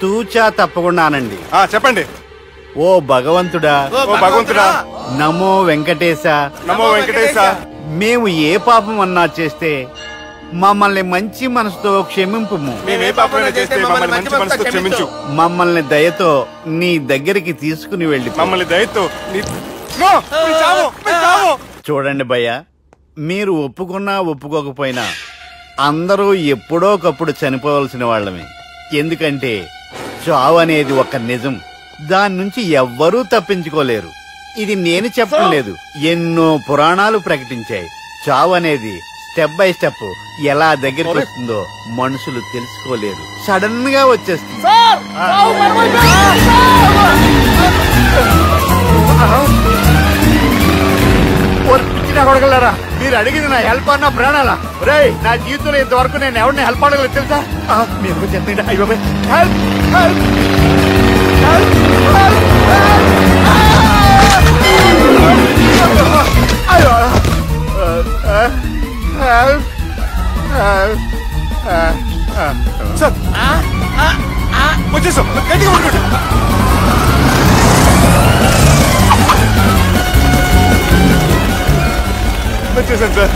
తూచా తప్పకుండా అనండి. చెప్పండి. ఓ భగవంతుడా, నమో వెంకటేశ, నమో వెంకటేశ. మేము ఏ పాపం అన్నా చేస్తే మమ్మల్ని మంచి మనసుతో క్షమింపు. మమ్మల్ని దయతో నీ దగ్గరికి తీసుకుని వెళ్ళి మమ్మల్ని దయతో చూడండి భయ్యా, మీరు ఒప్పుకున్నా ఒప్పుకోకపోయినా అందరూ ఎప్పుడో ఒకప్పుడు చనిపోవలసిన వాళ్ళమే. ఎందుకంటే చావు అనేది ఒక నిజం, దాని నుంచి ఎవ్వరూ తప్పించుకోలేరు. ఇది నేను చెప్పడం లేదు, ఎన్నో పురాణాలు ప్రకటించాయి. చావు అనేది స్టెప్ బై స్టెప్ ఎలా దగ్గరికి వస్తుందో మనుషులు తెలుసుకోలేరు, సడన్ గా వచ్చేస్తుంది. కొడగలరా, మీరు అడిగింది నా హెల్ప్ అన్న ప్రాణాలా? రేయ్, నా జీవితంలో ఇంతవరకు నేను ఎవరిని హెల్ప్ అడగలేదు తెలుసా? మీరు చెప్పండి. అయ్యో హెల్ప్ హెల్ప్ సార్ వచ్చేసాం. గట్టిగా పట్టుకోండి. వచ్చేసాను సార్.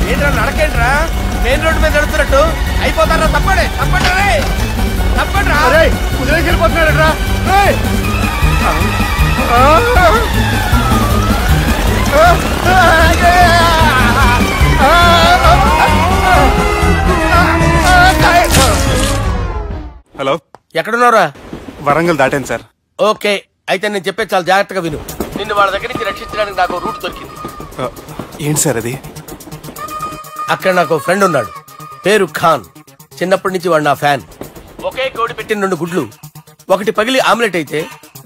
ఏంట్రా నడకేంట్రా? మెయిన్ రోడ్డు మీద నడుస్తున్నట్టు అయిపోతారా? తప్పండి తప్పండి రే, తప్పండి రా. వెళ్ళిపోతున్నాడు రా. హలో, ఎక్కడున్నారా? వరంగల్ దాటాను సార్. ఓకే, అయితే నేను చెప్పే చాలా జాగ్రత్తగా విను. నిన్ను వాళ్ళ దగ్గర నుంచి రక్షించడానికి నాకు రూట్ దొరికింది. ఏంటి సార్ అది? అక్కడ నాకు ఫ్రెండ్ ఉన్నాడు, పేరు ఖాన్. చిన్నప్పటి నుంచి వాడు నా ఫ్యాన్. ఒకే కోడి పెట్టిన 2 గుడ్లు, ఒకటి పగిలి ఆమ్లెట్ అయితే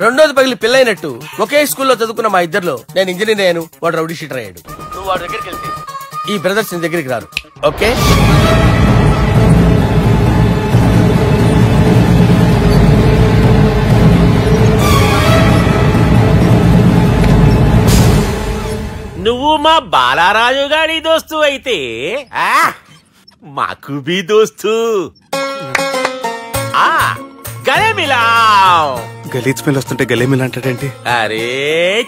రెండోది పగిలి పిల్లైనట్టు ఒకే స్కూల్లో చదువుకున్న మా ఇద్దరిలో నేను ఇంజనీర్ అయ్యాను, వాడు రౌడీ షీటర్ అయ్యాడు. నువ్వు వాడి దగ్గరికి వెళ్తే ఈ బ్రదర్స్ నీ దగ్గరికి రారు. ఓకే? నువ్వు మా బాలారాజు గారి దోస్తు అయితే మాకు బి దోస్తు. గలే మిలావ్. గలీజ్ స్మెల్ వస్తుంటే గలే మిల్ అంటాడేంటి? అరే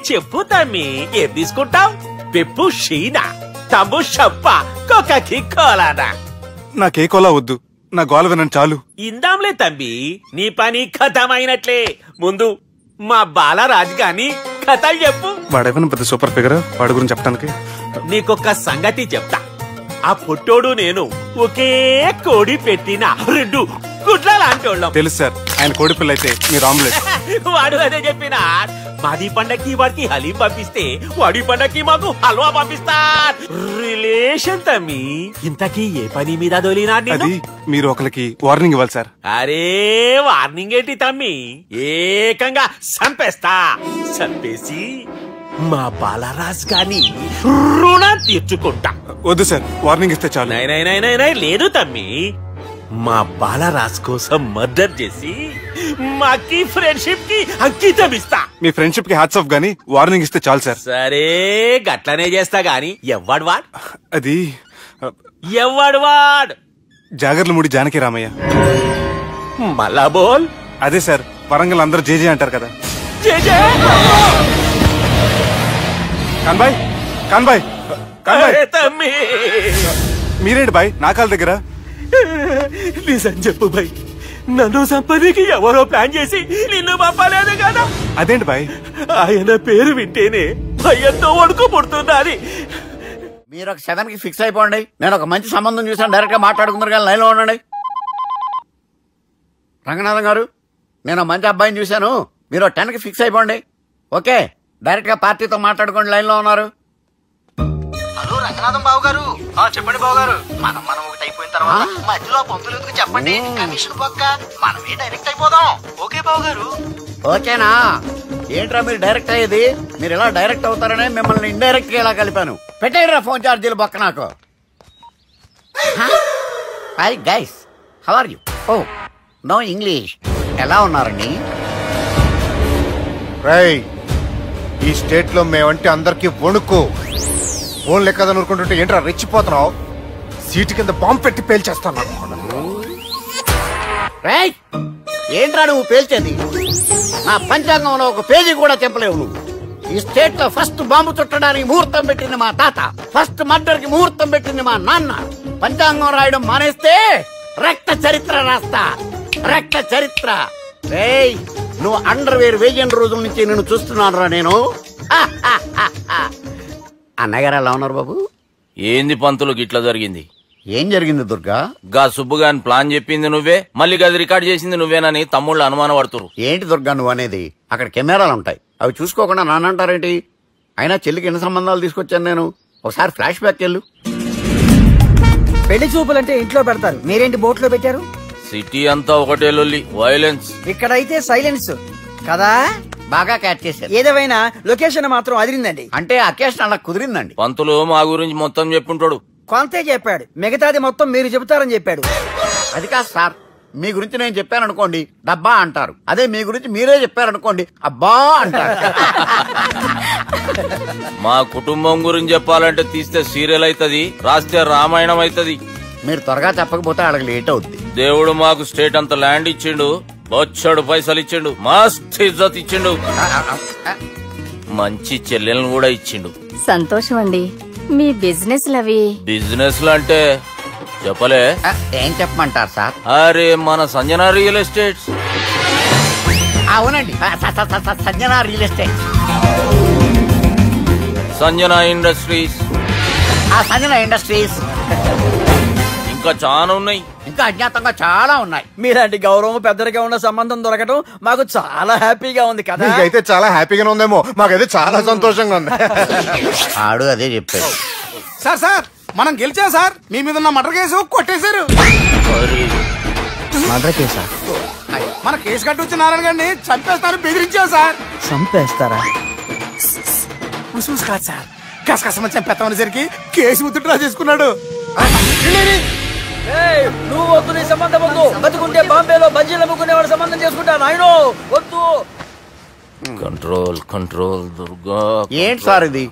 చెప్పు తమ్మి, ఏం తీసుకుంటావు? పెప్పు షీనా, తమ్ము షప్ప, కొకకి కోలానా? నాకే కోలా వద్దు, నా గోల వినండి చాలు. ఇందాంలే తమ్మి, నీ పని ఖతమైనట్లే. ముందు మా బాలరాజు గాని కథలు చెప్పు. వాడేమైనా పెద్ద సూపర్ ఫిగర్, వాడి గురించి చెప్పడానికి. నీకొక సంగతి చెప్తా. ఆ పుట్టోడు నేను ఒకే కోడి పెట్టిన 2 గుడ్ల లాంటి వాళ్ళం. తెలుసు సార్, ఆయన కోడి పిల్ల అయితే మీరు ఆమ్లెట్. వాడు అదే చెప్పిన. మాది పండక్కి వాడికి హలీం పంపిస్తే వాడి పండక్కి మాకు హల్వా పంపిస్తా. రిలేషన్ తమ్మి. ఇంతకీ ఏ పని మీద దొలినా? అది మీరు ఒకరికి వార్నింగ్ ఇవ్వాలి సార్. అరే వార్నింగ్ ఏంటి తమ్మి, ఏకంగా చంపేస్తా. చంపేసి మా బాలరాజ్ గాని రుణం తీర్చుకుంటా. వద్దు సార్, వార్నింగ్ ఇస్తే చాలు. నై లేదు తమ్మి, మా బాలరాజ్ కోసం మర్డర్ చేసి మాకి ఫ్రెండ్షిప్ కి అంకితం ఇస్తా. మీ ఫ్రెండ్షిప్ కి హ్యాట్స్ ఆఫ్ గానీ వార్నింగ్ ఇస్తే చాలు సార్. సరే గట్లనే చేస్తా గాని ఎవ్వడు వాడ్? అది ఎవ్వడు వాడ్? జాగర్లమూడి జానకి రామయ్య. మళ్ళా బోల్. అదే సార్, వరంగల్ అందరూ జేజే అంటారు కదా. జేజే కాన్బాయ్, కాన్బాయ్, కాన్బాయ్. తమ్మి మీరేంటి బాయ్ నా కాళ్ళ దగ్గర? నిజం చెప్పు బాయ్, నన్ను సంపదకి ఎవరో ప్లాన్ చేసి నిన్ను పంపలేదు కదా? అదేంటి బాయ్? ఆయన పేరు వింటేనే భయంతో వణుకు పుడుతున్నది. మీరు ఒక 7 కి ఫిక్స్ అయిపోండి. నేను ఒక మంచి సంబంధం చూసాను, డైరెక్ట్ గా మాట్లాడుకుందరు కానీ లైన్లో ఉండండి. రంగనాథం గారు, నేను మంచి అబ్బాయిని చూశాను, మీరు 10 కి ఫిక్స్ అయిపోండి. ఓకే, డైరెక్ట్ గా పార్టీతో మాట్లాడుకోండి. లైన్ లో ఉన్నారు. హలో రంగనాథం బాబు గారు. చెప్పండి బాబు గారు. మనం ఒకటి అయిపోయిన తర్వాత మధ్యలో పంతులు ఎందుకు చెప్పండి, కమిషన్ పక్క మనమే డైరెక్ట్ అయిపోదాం. ఓకే బాబు గారు? ఓకేనా? ఏంట్రా మీరు డైరెక్ట్ అయ్యేది? మీరు ఇలా డైరెక్ట్ అవుతారనే మిమ్మల్ని ఇండైరెక్ట్ గా ఇలా కలిపాను. పెట్టేయరా ఫోన్ ఛార్జీలు బొక్క నాకు. Hi guys, how are you? Oh no English. ఎలా ఉన్నారండి? రేయ్, ఈ స్టేట్ లో మేమంటే అందరికి వణుకు. ఫోన్ లెక్క నూరుకుంటుంటే ఏంట్రా రెచ్చిపోతున్నావు? సీటు కింద బాంబు పెట్టి పేల్చేస్తాను. రేయ్, ఏంట్రా నువ్వు పేల్చేది? నా పంచాంగంలో ఒక పేజీ కూడా చెప్పలేవు నువ్వు. ఈ స్టేట్ లో ఫస్ట్ బాంబు చుట్టడానికి ముహూర్తం పెట్టింది మా తాత, ఫస్ట్ మర్డర్ కి ముహూర్తం పెట్టింది మా నాన్న. పంచాంగం రాయడం మానేస్తే రక్త చరిత్ర రాస్తా, రక్త చరిత్ర. రేయ్, నువ్వు అండర్వేర్ వేయని రోజుల నుంచి నేను చూస్తున్నాను రా నేను. అన్నగారు ఎలా ఉన్నారు బాబు? ఏంది పంతులు గిట్లా జరిగింది? ఏం జరిగింది దుర్గా? గా సుబ్బుగాని ప్లాన్ చెప్పింది నువ్వే, మళ్ళీ గది రికార్డ్ చేసింది నువ్వేనని తమ్ముళ్ళు అనుమానం పడుతురు. ఏంటి దుర్గా నువ్వు అనేది? అక్కడ కెమెరాలు ఉంటాయి, అవి చూసుకోకుండా నానంటారేంటి? అయినా చెల్లికి ఎన్ని సంబంధాలు తీసుకొచ్చాను నేను. ఒకసారి ఫ్లాష్ బ్యాక్ వెళ్ళు. పెళ్లి చూపులంటే ఇంట్లో పెడతారు, మీరేంటి బోట్లో పెట్టారు? సిటీ అంతా ఒకటే లొల్లి, వైలెన్స్. ఇక్కడైతే సైలెన్స్ కదా. బాగా క్యాచ్ చేశారు. ఏదేమైనా లొకేషన్ మాత్రం అదిరిందండి. అంటే అకేషన్ అలా కుదిరిందండి. పంతులు మా గురించి మొత్తం చెప్పుంటాడు. కొంతే చెప్పాడు, మిగతాది మొత్తం మీరు చెబుతారని చెప్పాడు. అది కాదు సార్, మీ గురించి నేను చెప్పాను అనుకోండి డబ్బా అంటారు, అదే మీ గురించి మీరే చెప్పారనుకోండి అబ్బా అంటారు. మా కుటుంబం గురించి చెప్పాలంటే తీస్తే సీరియల్ అవుతుంది, రాస్తే రామాయణం అవుతుంది. మీరు త్వరగా చెప్పకపోతే వాళ్ళకి లేట్ అవుద్ది. దేవుడు మాకు స్టేట్ అంత ల్యాండ్ ఇచ్చిండు, బొచ్చడు పైసలు ఇచ్చిండు, మస్త్ ఇజ్జత్ ఇచ్చిండు, మంచి చెల్లెలను కూడా ఇచ్చిండు. సంతోషం అండి. మీ బిజినెస్ లవి బిజినెస్ లు అంటే చెప్పలే. ఏం చెప్పమంటారు సార్? అరే మన సంజన రియల్ ఎస్టేట్స్. అవునండి, Sanjana Real Estate, Sanjana Industries, Sanjana Industries, ఇంకా చాలా ఉన్నాయి. ఇంకా అజ్ఞాతంగా చాలా ఉన్నాయి. మీలాంటి గౌరవం పెద్దరిగా ఉన్న సంబంధం దొరకడం మాకు చాలా హ్యాపీగా ఉంది కదా. మీకైతే చాలా హ్యాపీగానే ఉందేమో, మాకైతే చాలా సంతోషంగా ఉంది. ఆడు అదే చెప్పాడు. సార్ సార్ మనం గెలిచాం సార్. మీ మీద ఉన్న మర్డర్ కేసు కొట్టేశారు. మర్డర్ కేసా? మన కేసు కట్టి వచ్చి నారాయణ గారిని చంపేస్తారు బెదిరించాం సార్. చంపేస్తారా? కాదు సార్, కసకసమని చంపేస్తామనేసరికి కేసు విత్డ్రా చేసుకున్నాడు. నువ్వు వద్దు, నీ సంబంధం వద్దు. బతుకుంటే బాంబేలో బజ్జీలు అమ్ముకునే వాడు సంబంధం చేసుకుంటా నాయనో, వద్దు. Control control Durga. ఏంటి సార్ ఇది?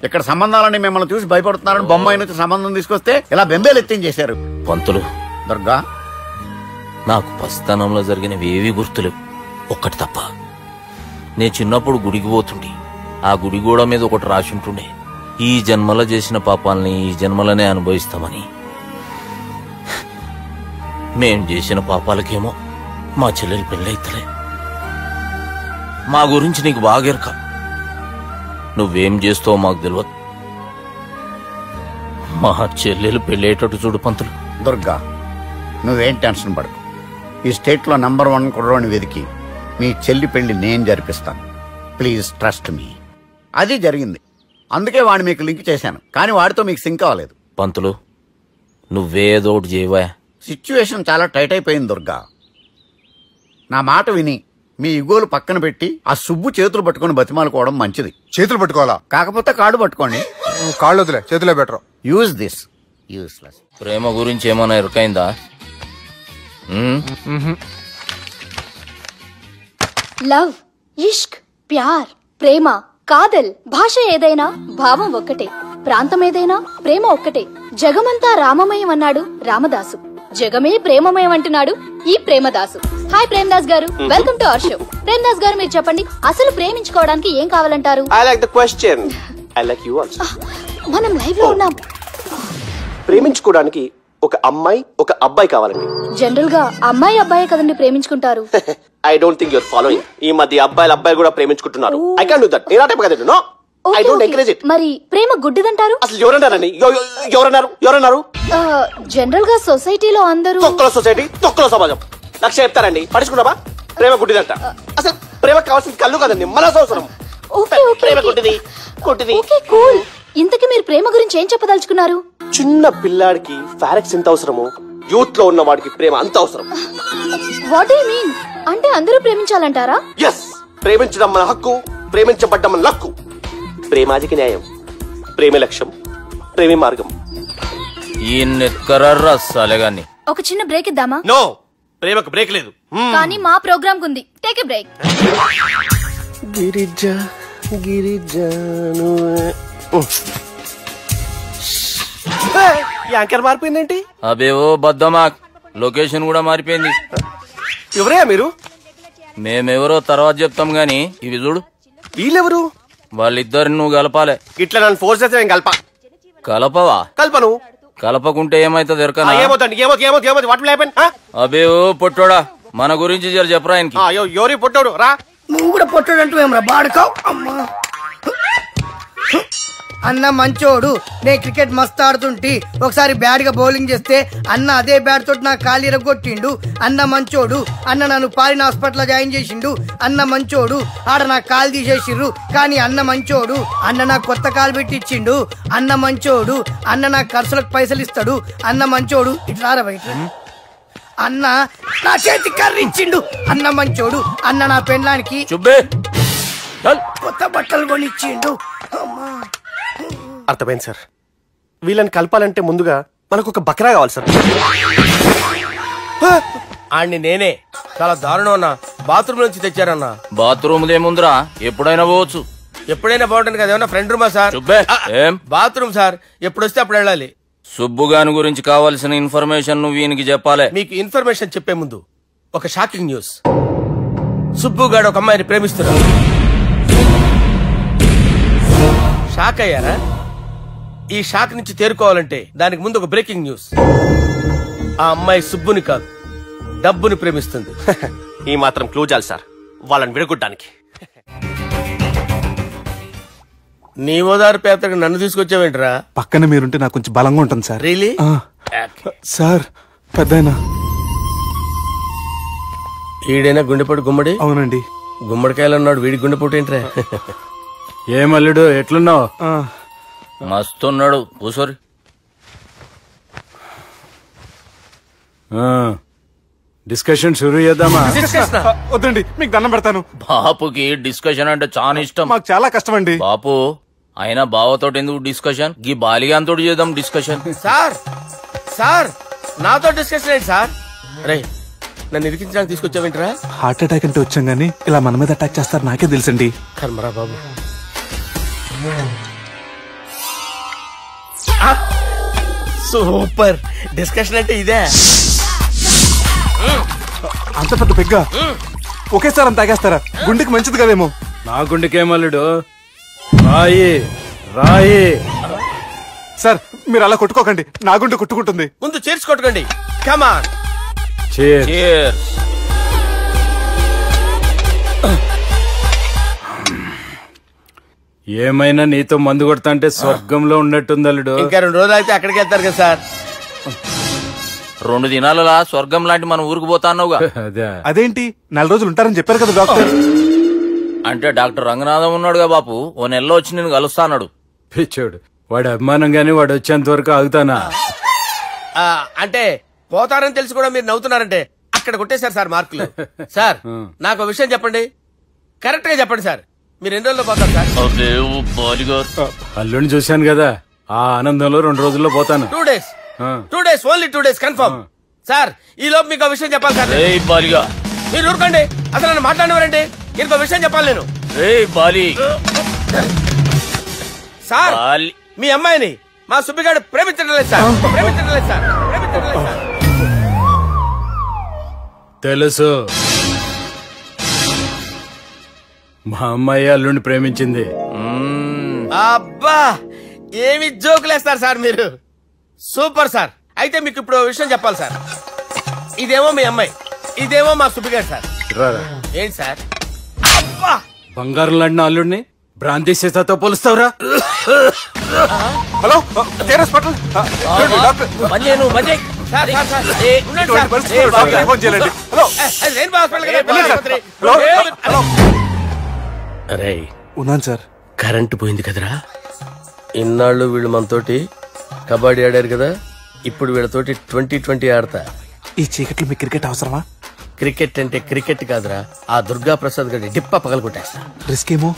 ఇక్కడ సంబంధాలని మిమ్మల్ని చూసి భయపడుతున్నారని బొమ్మాయి నుంచి సంబంధం తీసుకొస్తే ఇలా బెంబేలు ఎత్తించేశారు. పంతులు దుర్గా, నాకు పసితనంలో జరిగినవి ఏవి గుర్తులేవు, ఒక్కటి తప్ప. నేను చిన్నప్పుడు గుడికి పోతుండే, ఆ గుడి గోడ మీద ఒకటి రాసి ఉంటుండే, ఈ జన్మలో చేసిన పాపాలని ఈ జన్మలనే అనుభవిస్తామని. మేం చేసిన పాపాలకేమో మా చెల్లెలు పెళ్ళైతలే. మా గురించి నీకు బాగెరక, నువ్వేం చేస్తావో మాకు తెలియదు. మా చెల్లెలు పెళ్ళేటట్టు చూడు పంతులు. దుర్గా, నువ్వేం టెన్షన్ పడకు. ఈ స్టేట్ లో నంబర్ 1 కుర్రోని వెతికి మీ చెల్లి పెళ్లి నేను జరిపిస్తాను. Please trust me. అది జరిగింది, అందుకే వాడిని మీకు లింక్ చేశాను, కానీ వాడితో మీకు సింక్ అవ్వలేదు. పంతులు నువ్వేదో ఒకటి చేయవా. సిచ్యువేషన్ చాలా టైట్ అయిపోయింది దుర్గా. నా మాట విని మీ ఇగోలు పక్కన పెట్టి ఆ సుబ్బు చేతులు పట్టుకుని బతిమాలుకోవడం మంచిది. చేతులు పట్టుకోవాలా? కాకపోతే కాడు పట్టుకోండి. కాళ్ళు వదిలే, చేతులే బెటర్. Use this. యూస్లెస్. ప్రేమ గురించి ఏమైనా ఎరుకైందా? లవ్, ఇష్క్, ప్యార్, ప్రేమ, కాదల్, భాష ఏదైనా భావం ఒక్కటే, ప్రాంతం ఏదైనా ప్రేమ ఒక్కటే. జగమంతా రామమయం అన్నాడు రామదాసు, జగమే ప్రేమమయం అంటున్నాడు ఈ ప్రేమదాసు. హాయ్ ప్రేమదాస్ గారు, welcome to our show. Premadasa గారు, మీరు చెప్పండి, అసలు ప్రేమించుకోవడానికి ఏం కావాలంటారు? I like the question. I like you also. మనం లైవ్ లో ఉన్నాం. ప్రేమించుకోవడానికి ఒక అమ్మాయి ఒక అబ్బాయి కావాలండి. జనరల్ గా అమ్మాయి అబ్బాయే కదండి ప్రేమించుకుంటారు. I don't think you're following. ఈ మధ్య అబ్బాయిలు కూడా ప్రేమించుకుంటున్నారు. I can't do that. నేను ఆ టైప్ కదండి. No. I don't encourage it. మరి ప్రేమ గుడ్డిదంటారు? అసలు ఎవరన్నారండి? ఎవరన్నారు? జనరల్ గా సొసైటీలో అందరూ తొక్కలో సొసైటీ, తొక్కలో సమాజం. నాకు చెప్తారండి, పడుచుకున్నావా? ప్రేమ గుడ్డిదంట. అసలు ప్రేమ కావాల్సిన కళ్ళు కదండి, మనసు అవసరం. ప్రేమ గుడ్డిది. కూల్. ఇంతకీ మీరు ప్రేమ గురించి ఏం చెప్పదలుచుకున్నారు? చిన్న పిల్లాడికి ఫారెక్స్ ఎంత అవసరమో యూత్ లో ఉన్న వాడికి ప్రేమ అంత అవసరం. What you mean? అంటే అందరూ ప్రేమించాలంటారా? ఎస్, ప్రేమించడం మన హక్కు, ప్రేమించబడ్డం మన లక్కు. ప్రేమాదికి న్యాయం, ప్రేమ లక్ష్యం, ప్రేమ మార్గం. ఈ నెత్కరర్రా సాలెగాన్ని. ఒక చిన్న బ్రేక్ ఇద్దామా? నో, ప్రేమకు బ్రేక్ లేదు. కానీ మా ప్రోగ్రామ్ ఉంది, టేక్ ఎ బ్రేక్. యాంకర్ మారిపోయిందేంటి? అబేవో బద్దమా, లొకేషన్ కూడా మారిపోయింది. ఎవరయ్యా మీరు? మేమెవరో తర్వాత చెప్తాం గాని ఇవి చూడు. వీళ్ళెవరు? వాళ్ళిద్దరిని నువ్వు కలపాలే. ఇట్లా నన్ను ఫోర్స్ చేస్తే నేను కలపవా? కల్పను. కలపకుంటే ఏమైతుంది ఎరకనా? అబేవో పొట్టోడా, మన గురించి జర చెప్పరా ఆయనకి. ఎవరి పొట్టోడు రా. నువ్వు కూడా పొట్టాడు అంటూ ఏమరా బాడుకావు. అమ్మా అన్న మంచోడు, నేను క్రికెట్ మస్తు ఆడుతుంటి, ఒకసారి బ్యాట్ గా బౌలింగ్ చేస్తే అన్న అదే బ్యాట్ తోటి నా కాలు ఇరగొట్టిండు. అన్న మంచోడు, అన్న నన్ను పాలిన హాస్పిటల్ లో జాయిన్ చేసిండు. అన్న మంచోడు, ఆడ నా కాలు తీసేసిర్రు, కానీ అన్న మంచోడు, అన్న నాకు కొత్త కాలు పెట్టిచ్చిండు. అన్న మంచోడు, అన్న నాకు ఖర్చులకు పైసలు ఇస్తాడు. అన్న మంచోడు, ఇట్లా బయట అన్న నా చేతి కర్రీ ఇచ్చిండు. అన్న మంచోడు, అన్న నా పెళ్ళానికి కొత్త బట్టలు కొనిచ్చిండు. అర్థమైంది సార్. వీళ్ళని కలపాలంటే ముందుగా మనకు ఒక బక్రా కావాలి సార్. ఆడిని నేనే చాలా దారుణం అన్నా, బాత్రూమ్ నుంచి తెచ్చారన్నా. బాత్రూమ్ ఏముందిరా, ఎప్పుడైనా పోవచ్చు. ఎప్పుడైనా బాగుంటుంది కదా, ఏమన్నా ఫ్రెండ్ రూమా సార్? ఏం బాత్రూమ్ సార్, ఎప్పుడొస్తే అప్పుడు వెళ్ళాలి. సుబ్బుగాని గురించి కావాల్సిన ఇన్ఫర్మేషన్ నువ్వు ఈయనకి చెప్పాలి. మీకు ఇన్ఫర్మేషన్ చెప్పే ముందు ఒక షాకింగ్ న్యూస్. సుబ్బుగాడు ఒక అమ్మాయిని ప్రేమిస్తున్నాడు. షాక్ అయ్యారా? ఈ షాక్ నుంచి తేరుకోవాలంటే దానికి ముందు ఒక బ్రేకింగ్ న్యూస్. ఆ అమ్మాయి సుబ్బుని కాదు, డబ్బుని ప్రేమిస్తుంది. ఈ మాత్రం క్లూ చాలు సార్ వాళ్ళని విడగొట్టడానికి. నీ ఓదారు పేపర్కి నన్ను తీసుకొచ్చావేంట్రా? పక్కన మీరుంటే నాకు కొంచెం బలంగా ఉంటుంది సార్. రియలీ? సార్ పెద్దయినా ఈడైనా గుండెపోటు గుమ్మడి? అవునండి. గుమ్మడికాయలు ఉన్నాడు, వీడి గుండెపోటు ఏంట్రా? ఏమల్లుడు ఎట్లున్నావు? మస్తున్నాడు. కూసోరి. డిస్కషన్ షురూ చేద్దామా? వద్దండి, మీకు దండం పెడతాను. బాపుకి డిస్కషన్ అంటే చాలా ఇష్టం. మాకు చాలా కష్టం అండి. బాపు అయినా బావతో ఎందుకు డిస్కషన్? గీ బాలిగాంతో చేద్దాం డిస్కషన్. సార్ సార్ నాతో డిస్కషన్ ఏంటి సార్? రే నన్ను ఇరికించడానికి తీసుకొచ్చావేంట్రా? హార్ట్ అటాక్ అంటే వచ్చాం గానీ ఇలా మన మీద అటాక్ చేస్తారు నాకే తెలుసండి. కర్మరా బాబు. సూపర్. డిస్కషన్ అంటే ఇదే. అంత పెద్ద పెగ్గ ఒకేసారి అంత తాగేస్తారా? గుండెకి మంచిది కదేమో. నా గుండెకేమల్లుడు రాయి రాయి. సార్ మీరు అలా కొట్టుకోకండి, నా గుండె కొట్టుకుంటుంది. ముందు చేర్చి కొట్టుకోండి. కమాన్. ఏమైనా నీతో మందు కొడతా అంటే స్వర్గంలో ఉన్నట్టుంది అల్లుడు. ఇంకా 2 రోజులు అయితే అక్కడికి వెళ్తారు కదా సార్. 2 దినాలలా స్వర్గం లాంటి మనం ఊరికి పోతా అన్నావుగా. అదేంటి 4 రోజులు ఉంటారని చెప్పారు కదా డాక్టర్. అంటే డాక్టర్ రంగనాథం ఉన్నాడుగా బాపు, ఓ నెలలో వచ్చి నేను కలుస్తా అన్నాడు. పిచ్చోడు, వాడు అభిమానం గాని వాడు వచ్చేంత వరకు ఆగుతానా? అంటే పోతారని తెలిసి కూడా మీరు నవ్వుతున్నారంటే అక్కడ కొట్టేశారు సార్ మార్కులు. సార్ నాకు విషయం చెప్పండి, కరెక్ట్ గా చెప్పండి సార్. మీరు ఎన్ని రోజుల్లో పోతారు సార్? అల్లుడిని చూశాను కదా, ఆ ఆనందంలో 2 రోజుల్లో పోతాను. 2 days. 2 days, only 2 days confirm. Sir ఈ లోపు మీకు విషయం చెప్పాలి సార్. మీరు ఊరుకోండి, అసలు నన్ను మాట్లాడినవారండి. ఇంకో విషయం చెప్పాలి నేను. సార్ మీ అమ్మాయిని మా సుబ్బిగాడు ప్రేమించడం లేదు సార్. ప్రేమించడం లేదు సార్. ప్రేమించడం లేదు సార్. తెలుసు, మా అమ్మాయి అల్లుడిని ప్రేమించింది. అబ్బా ఏమి జోకులేస్తారు సార్ మీరు. Super sir. అయితే మీకు ఇప్పుడు విషయం చెప్పాలి సార్. ఇదేమో మీ అమ్మాయి, ఇదేమో మా సుబ్బిగాడు సార్. ఏంటి సార్? అబ్బా బంగారం లాంటి అల్లుడిని భ్రాంతి సీతతో పోలుస్తావురా? హలో హాస్పిటల్ ఉన్నాను సార్. కరెంటు పోయింది కదరా. ఇన్నాళ్ళు వీళ్ళు మనతోటి కబడ్డీ ఆడారు కదా, ఇప్పుడు వీళ్ళతోటి 2020 ఆడతా. ఈ చీకట్లో మీ క్రికెట్ అవసరమా? క్రికెట్ అంటే క్రికెట్ కాదురా, ఆ దుర్గా ప్రసాద్ గారి డిప్ప పగల కొట్టేస్తా. రిస్క్ ఏమో.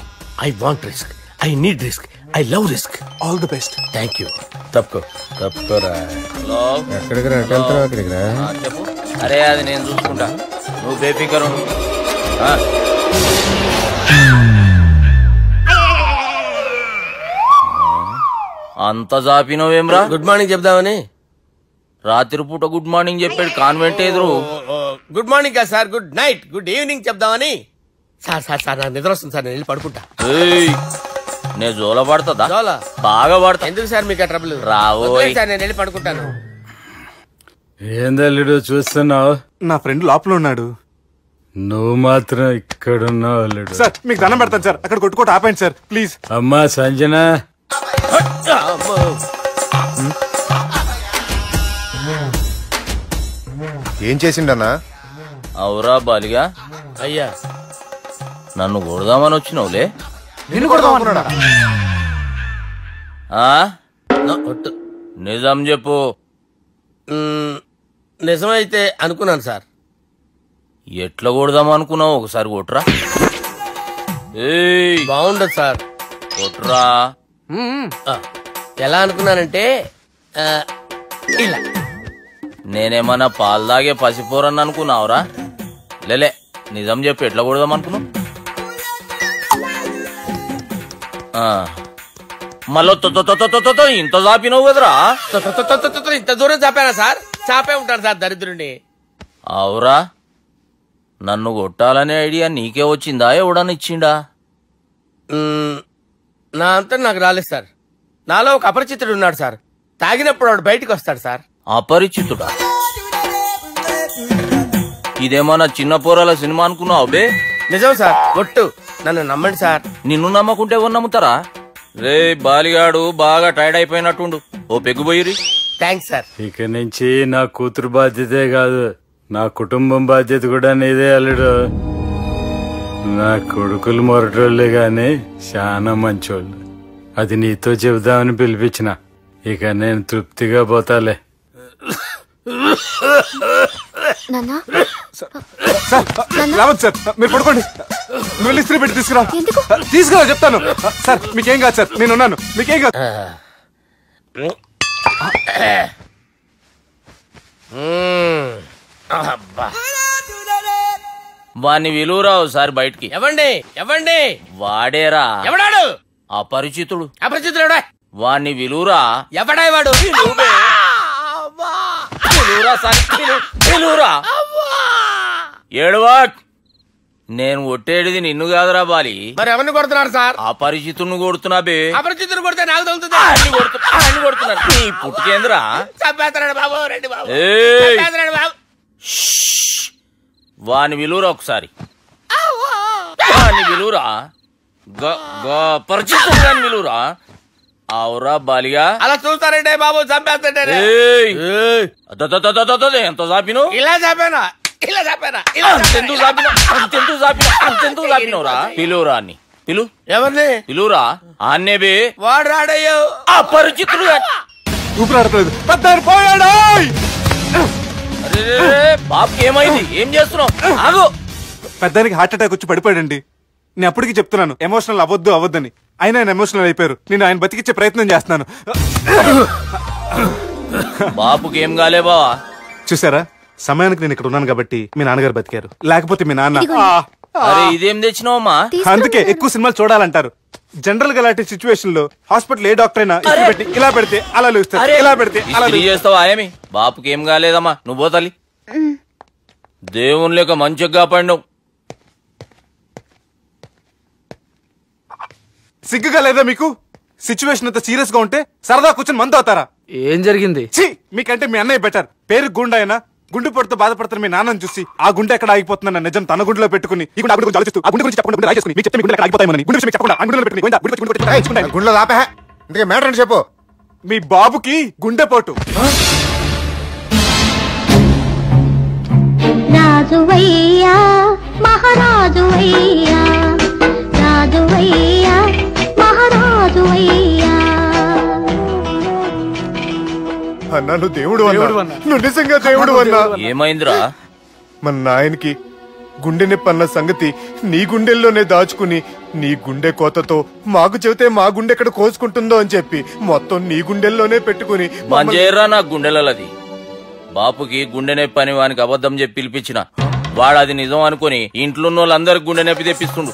I want risk, I need risk, I love risk. All the best. Thank you. తప్పుకోరా. ఎక్కడికి రా? వెళ్తారా అక్కడికి రా? చెప్పు. అరే అది నేను చూసుకుంటా, నువ్వు బేఫికర్ ఉండు. అంత జాపినవేమ్రా? గుడ్ మార్నింగ్ చెప్దామని. రాత్రి పూట గుడ్ మార్నింగ్ చెప్పాడు కాన్వెంట్ ఎదురు. గుడ్ మార్నింగ్ కాదు sir, good night, good evening చెప్దామని. సార్ సార్ సార్ నాకు నిద్ర వస్తుంది సార్, నేను వెళ్ళి పడుకుంటా. నేను జోల పడుతుందా? జోల బాగా పడతా. ఎందుకు సార్ మీకు ట్రబుల్? రావు సార్, నేను వెళ్ళి పడుకుంటాను. ఏందల్లుడు చూస్తున్నావు? నా ఫ్రెండ్ లోపల ఉన్నాడు. నువ్వు మాత్రం ఇక్కడున్నావు అల్లుడు. సార్ మీకు దండం పెడతాను సార్, అక్కడ కొట్టుకోట ఆపండి సార్ ప్లీజ్. అమ్మా సంజన, ఏం చేసిండన్నా? అవురా బాలిగా, అయ్యా నన్ను కొడదామని వచ్చినావులే. నిన్ను కొడదామన్నాడా? నిజం చెప్పు. నిజమైతే అనుకున్నాను సార్. ఎట్లా కొడదాం అనుకున్నావు? ఒకసారి కొట్రా. బాగుండదు సార్. కొట్రా. ఎలా అనుకున్నానంటే ఇలా. నేనేమన్నా పాలు తాగే పసిపోరని అనుకున్నావురా? లేలే, నిజం చెప్పు, ఎట్లా కొడదాం అనుకున్నావు? మళ్ళీ ఇంత చాపినావు కదరా? ఇంత దూరం చాపానా సార్? చాపే ఉంటాను సార్ దరిద్రుడిని. అవురా, నన్ను కొట్టాలనే ఐడియా నీకే వచ్చిందా? ఎవడన్నా ఇచ్చిండా? నా అంతా నాకు రాలేదు సార్. నాలో ఒక అపరిచితుడు ఉన్నాడు సార్. తాగినప్పుడు వాడు బయటికి వస్తాడు సార్. అపరిచితుడా? ఇదేమన్నా చిన్న పోరాల సినిమా అనుకున్నావు బే? నిజం సార్, ఒట్టు, నన్ను నమ్మండి సార్. నిన్ను నమ్మకుంటే ఎవరు నమ్ముతారా? రే బాలిగాడు బాగా టైర్డ్ అయిపోయినట్టుండు, ఓ పెగ్గుబోయిరి. Thanks sir. ఇక నుంచి నా కూతురు బాధ్యతే కాదు, నా కుటుంబం బాధ్యత కూడా నీదే అల్లుడు. నా కొడుకులు మొరటోళ్లే గాని చాలా మంచోళ్ళు. అది నీతో చెబుదామని పిలిపించిన. ఇక నేను తృప్తిగా పోతాలే. రావద్దు సార్, మీరు పడుకోండి. నువ్వు ఇస్త్రీ పెట్టి తీసుకురా చెప్తాను. సార్ మీకేం కాదు సార్, నేనున్నాను, మీకేం కాదు. వాణ్ణి విలువరా ఒకసారి బయటికి. ఎవండి వాడేరా. ఎవడాడు? అపరిచితుడు. అపరిచితుడు వాణ్ణి విలువరా. ఎవడాయి వాడు? విలువరా. ఏడవా. నేను ఒట్టేడిది నిన్ను కాదురా బాలి. మరి ఎవరిని కొడుతున్నారు సార్? అపరిచితుడిని కొడుతున్నా బే. అపరిచితుడు కొడితే నాకు తగులుతుంది. కొడుతున్నారు నీ పుట్టుకేంద్రా. చంపేస్తాడు బాబు, రండి బాబు. వాని విలువరా ఒకసారి. వాని విలువరా. పరిచితుడు అని విలువరా. అవురా బాలిగా. అలా చూస్తారంటే బాబు, చంపేస్తాడే. ఎంత చాపిను? ఇలా చాపానా? ఇలా చాపానా? అంతెందుకు చాపినవురా? పిలువురా అన్ని. పిలు. ఎవరిని పిలువురా. ఆన్నే బే. వాడు రాడయ్యో. అపరిచితుడు. ఊపిరాడట్లేదు. పెద్దాయన పోయాడు. బాబుకి ఏమైంది? ఏం చేస్తున్నావు? ఆగు. పెద్దానికి హార్ట్ అటాక్ వచ్చి పడిపోయాడండి. నేను అప్పటికి చెప్తున్నాను ఎమోషనల్ అవ్వద్దని. అయినా ఆయన ఎమోషనల్ అయిపోయారు. నేను ఆయన బతికిచ్చే ప్రయత్నం చేస్తున్నాను. బాబుకి ఏం కాలే బావా? చూసారా, సమయానికి నేను ఇక్కడ ఉన్నాను కాబట్టి మీ నాన్నగారు బతికారు. లేకపోతే మీ నాన్న. అరే ఇదేం తెచ్చినావమ్మా? అందుకే ఎక్కువ సినిమాలు చూడాలంటారు. జనరల్ గా అలాంటి సిచ్యువేషన్ లో హాస్పిటల్ ఏ డాక్టర్ అయినా పెట్టి ఇలా పెడితే అలా లేస్తారు, ఇలా పెడితే అలా చేస్తావా? ఏమి బాపుకి ఏం కాలేదమ్మా, నువ్వు పోతల్లి. దేవుని లేక మంచిగా పడినావు. సిగ్గుగా లేదా మీకు? సిచ్యువేషన్ అంత సీరియస్ గా ఉంటే సరదా కూర్చొని మందు అవుతారా? ఏం జరిగింది? మీకంటే మీ అన్నయ్య బెటర్. పేరు గుండె అయినా గుండె పొడితో బాధపడుతున్న మీ నాన్నని చూసి ఆ గుండె ఎక్కడ ఆగిపోతుందన్న నిజం తన గుండెలో పెట్టుకుని ఈ గుండె గురించి ఆలోచిస్తూ ఆ గుండె గురించి చెప్పకుండా రాజేసుకుని మీకు చెప్తే మీ గుండె ఆగిపోతాయని గుండె విషయం చెప్పకుండా ఆ గుండెలో పెట్టుకుని గుండెలో ఆపే. ఇందుకే మ్యాటర్ అని చెప్పు. మీ బాబుకి గుండెపోటు. రాజువయ్యా మహారాజువయ్యా, రాజువయ్యా మహారాజువయ్యా. అన్నా నువ్వు దేవుడు అన్నా, నువ్వు నిజంగా దేవుడు అన్నా. ఏమైందిరా? మన నాయనకి గుండె నొప్పి అన్న సంగతి నీ గుండెల్లోనే దాచుకుని నీ గుండె కోతతో మాకు చెబితే మా గుండె ఎక్కడ కోసుకుంటుందో అని చెప్పి మొత్తం నీ గుండెల్లోనే పెట్టుకుని మంజేరా నా గుండెలది. బాపుకి గుండె నొప్పి అని వానికి అబద్ధం చెప్పి పిలిపించిన వాడు అది నిజం అనుకుని ఇంట్లో ఉన్న వాళ్ళందరికి గుండె నొప్పి తెప్పిస్తుండు.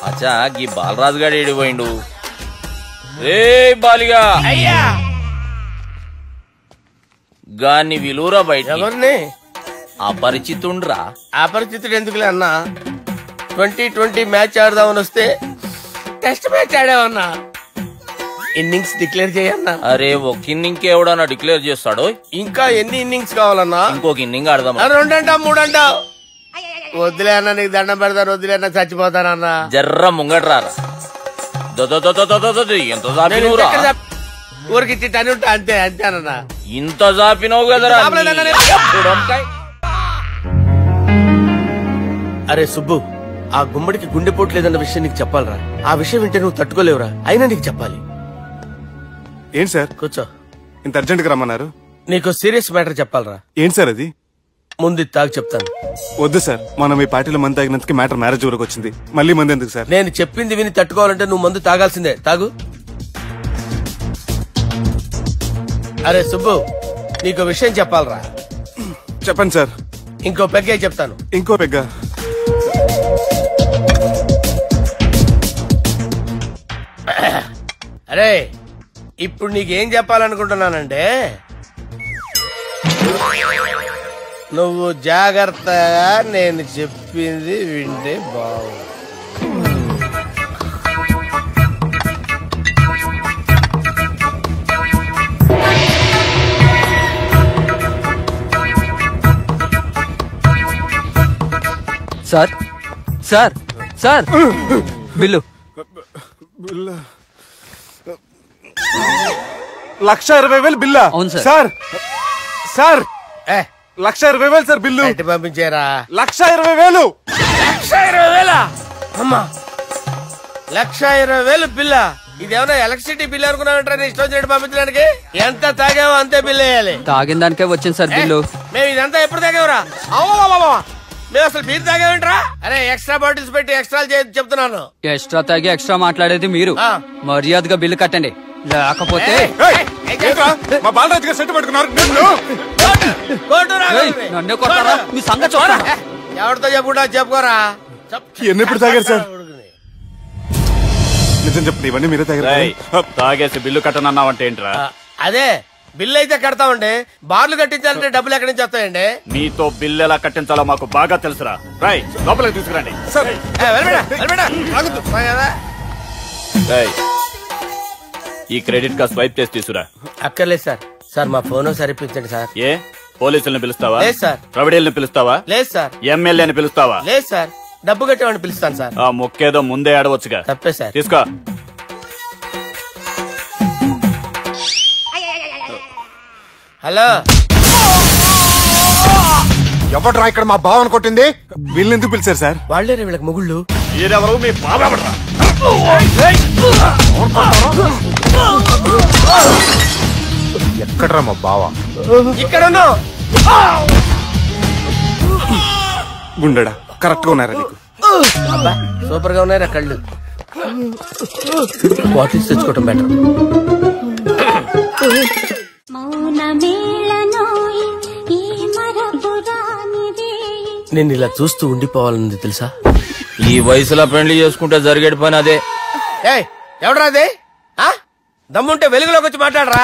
అచ్చా గీ బాలరాజు గారు ఏడిపోయిండు. రే బాలిగా అయ్యా గాన్ని విలువరా బయట. ఎవరిని? అపరిచితుండ్రా. అపరిచితుడు ఎందుకులే అన్నా, 2020 మ్యాచ్ ఆడదామని వస్తే టెస్ట్ మ్యాచ్ ఆడామన్నా. ఇన్నింగ్స్ డిక్లేర్ చేయన్నా. అరే ఒక ఇన్నింగ్ ఎవడన్నా డిక్లేర్ చేస్తాడు? ఇంకా ఎన్ని ఇన్నింగ్స్ కావాలన్నా? ఇంకొక ఇన్నింగ్ ఆడదాం. 2 అంటావు 3 అంటావు. వద్దులే అన్న, నీకు దండం పెడతాను, వద్దులే అన్న, చచ్చిపోతానన్నా. జర్ర ముంగట్రారా. ఎంత జాపినవురా? ఊరికి టని ఉంటా అంతే అంతేనన్నా. ఇంత జాపినవు కదరా. అరే సుబ్బు, ఆ గుమ్మడికి గుండెపోటు లేదన్న విషయం నీకు చెప్పాలరా. ఆ విషయం వింటే నువ్వు తట్టుకోలేవురా, అయినా నీకు చెప్పాలి. ఏంటి సార్? కూర్చో. ఇంత అర్జెంట్ గా రమ్మన్నారు? నీకు సీరియస్ మ్యాటర్ చెప్పాలరా. ఏంటి సార్ అది? ముందు తాగు చెప్తాను. వద్దు సార్, మనం ఈ పార్టీలో మందు తాగినందుకు మ్యాటర్ మ్యారేజ్ వరకు వచ్చింది. మళ్ళీ మంది ఎందుకు సార్? నేను చెప్పింది విని తట్టుకోవాలంటే నువ్వు మందు తాగాల్సిందే. తాగు. అరే సుబ్బు, నీకు విషయం చెప్పాలరా. చెప్పండి సార్. ఇంకో పెగ్గే చెప్తాను. ఇంకో పెగ్గా? అరే ఇప్పుడు నీకేం చెప్పాలనుకుంటున్నానంటే, నువ్వు జాగ్రత్తగా నేను చెప్పింది వింటే బాగు. సార్ సార్ సార్ బిల్లు 1,20,000 బిల్లా? అవును sir. Sir sir 1,20,000 sir bill. పంపించారా? 1,20,000. 1,20,000 అమ్మా, 1,20,000 బిల్లా? ఇదేమన్నా ఎలక్ట్రిసిటీ బిల్ అనుకున్నామంటారా? ఇష్టం వచ్చినట్టు పంపించడానికి ఎంత తాగామో అంతే బిల్ వేయాలి. తాగిన దానికే వచ్చింది సార్ బిల్లు. మేము ఇదంతా ఎప్పుడు తాగామరా? మేము అసలు బీర్ తాగామంటారా? అరే ఎక్స్ట్రా బాటిల్స్ పెట్టి ఎక్స్ట్రా చెప్తున్నాను. ఎక్స్ట్రా తాగి ఎక్స్ట్రా మాట్లాడేది మీరు. మర్యాదగా బిల్లు కట్టండి, లేకపోతే మా బాలరాజు గారు సెట్ పట్టుకున్నారు. నన్నే కొట్టారా? మీ సంగతి చూడరా? ఎవరితో చెప్పుకుంటా చెప్పుకోరా. ఎన్నెప్పుడు తాగారు సార్? నిజం చెప్తే ఇవన్నీ మీరే తాగారు. తాగేసి బిల్లు కట్టనన్నావంటే ఏంట్రా? అదే బిల్లు అయితే కడతామండి, బార్లు కట్టించాలంటే డబ్బులు ఎక్కడి నుంచి వస్తాయండి? మీతో బిల్లు ఎలా కట్టించాలో మాకు బాగా తెలుసురా. రాయ్ లోపలికి తీసుకురండి. ఈ క్రెడిట్ కార్డ్ స్వైప్ చేసి తీసుకురా. అక్కర్లేదు సార్. సార్ మా ఫోన్ సరిపించండి సార్. ఏ పోలీసుల్ని పిలుస్తావా? లేదు సార్. ప్రొవిడీల్ని పిలుస్తావా? లేదు సార్. ఎమ్మెల్యేని పిలుస్తావా? లేదు సార్. డబ్బు కట్టేవాడిని పిలుస్తాను సార్. ఆ మొక్కేదో ముందే ఆడవచ్చుగా. తప్పే సార్. తీసుకో. హలో, ఎవడ్రా ఇక్కడ మా బావని కొట్టింది? వీళ్ళని ఎందుకు పిలిచారు సార్? వాళ్ళే వీళ్ళకి మొగుళ్ళు. మీరెవరు? మీ బాబా ఎక్కడ్రా మా బావ? ఇక్కడ గుండెడా కరెక్ట్ గా ఉన్నారా నీకు? సూపర్ గా ఉన్నారా కళ్ళు? బాటిల్స్ తెచ్చుకోవటం బెటర్. నేను ఇలా చూస్తూ ఉండిపోవాలనుంది తెలుసా? ఈ వయసులో పెళ్లి చేసుకుంటే జరిగేటి పని అదే. ఎవడరా అదే? దమ్ముంటే వెలుగులోకి వచ్చి మాట్లాడరా.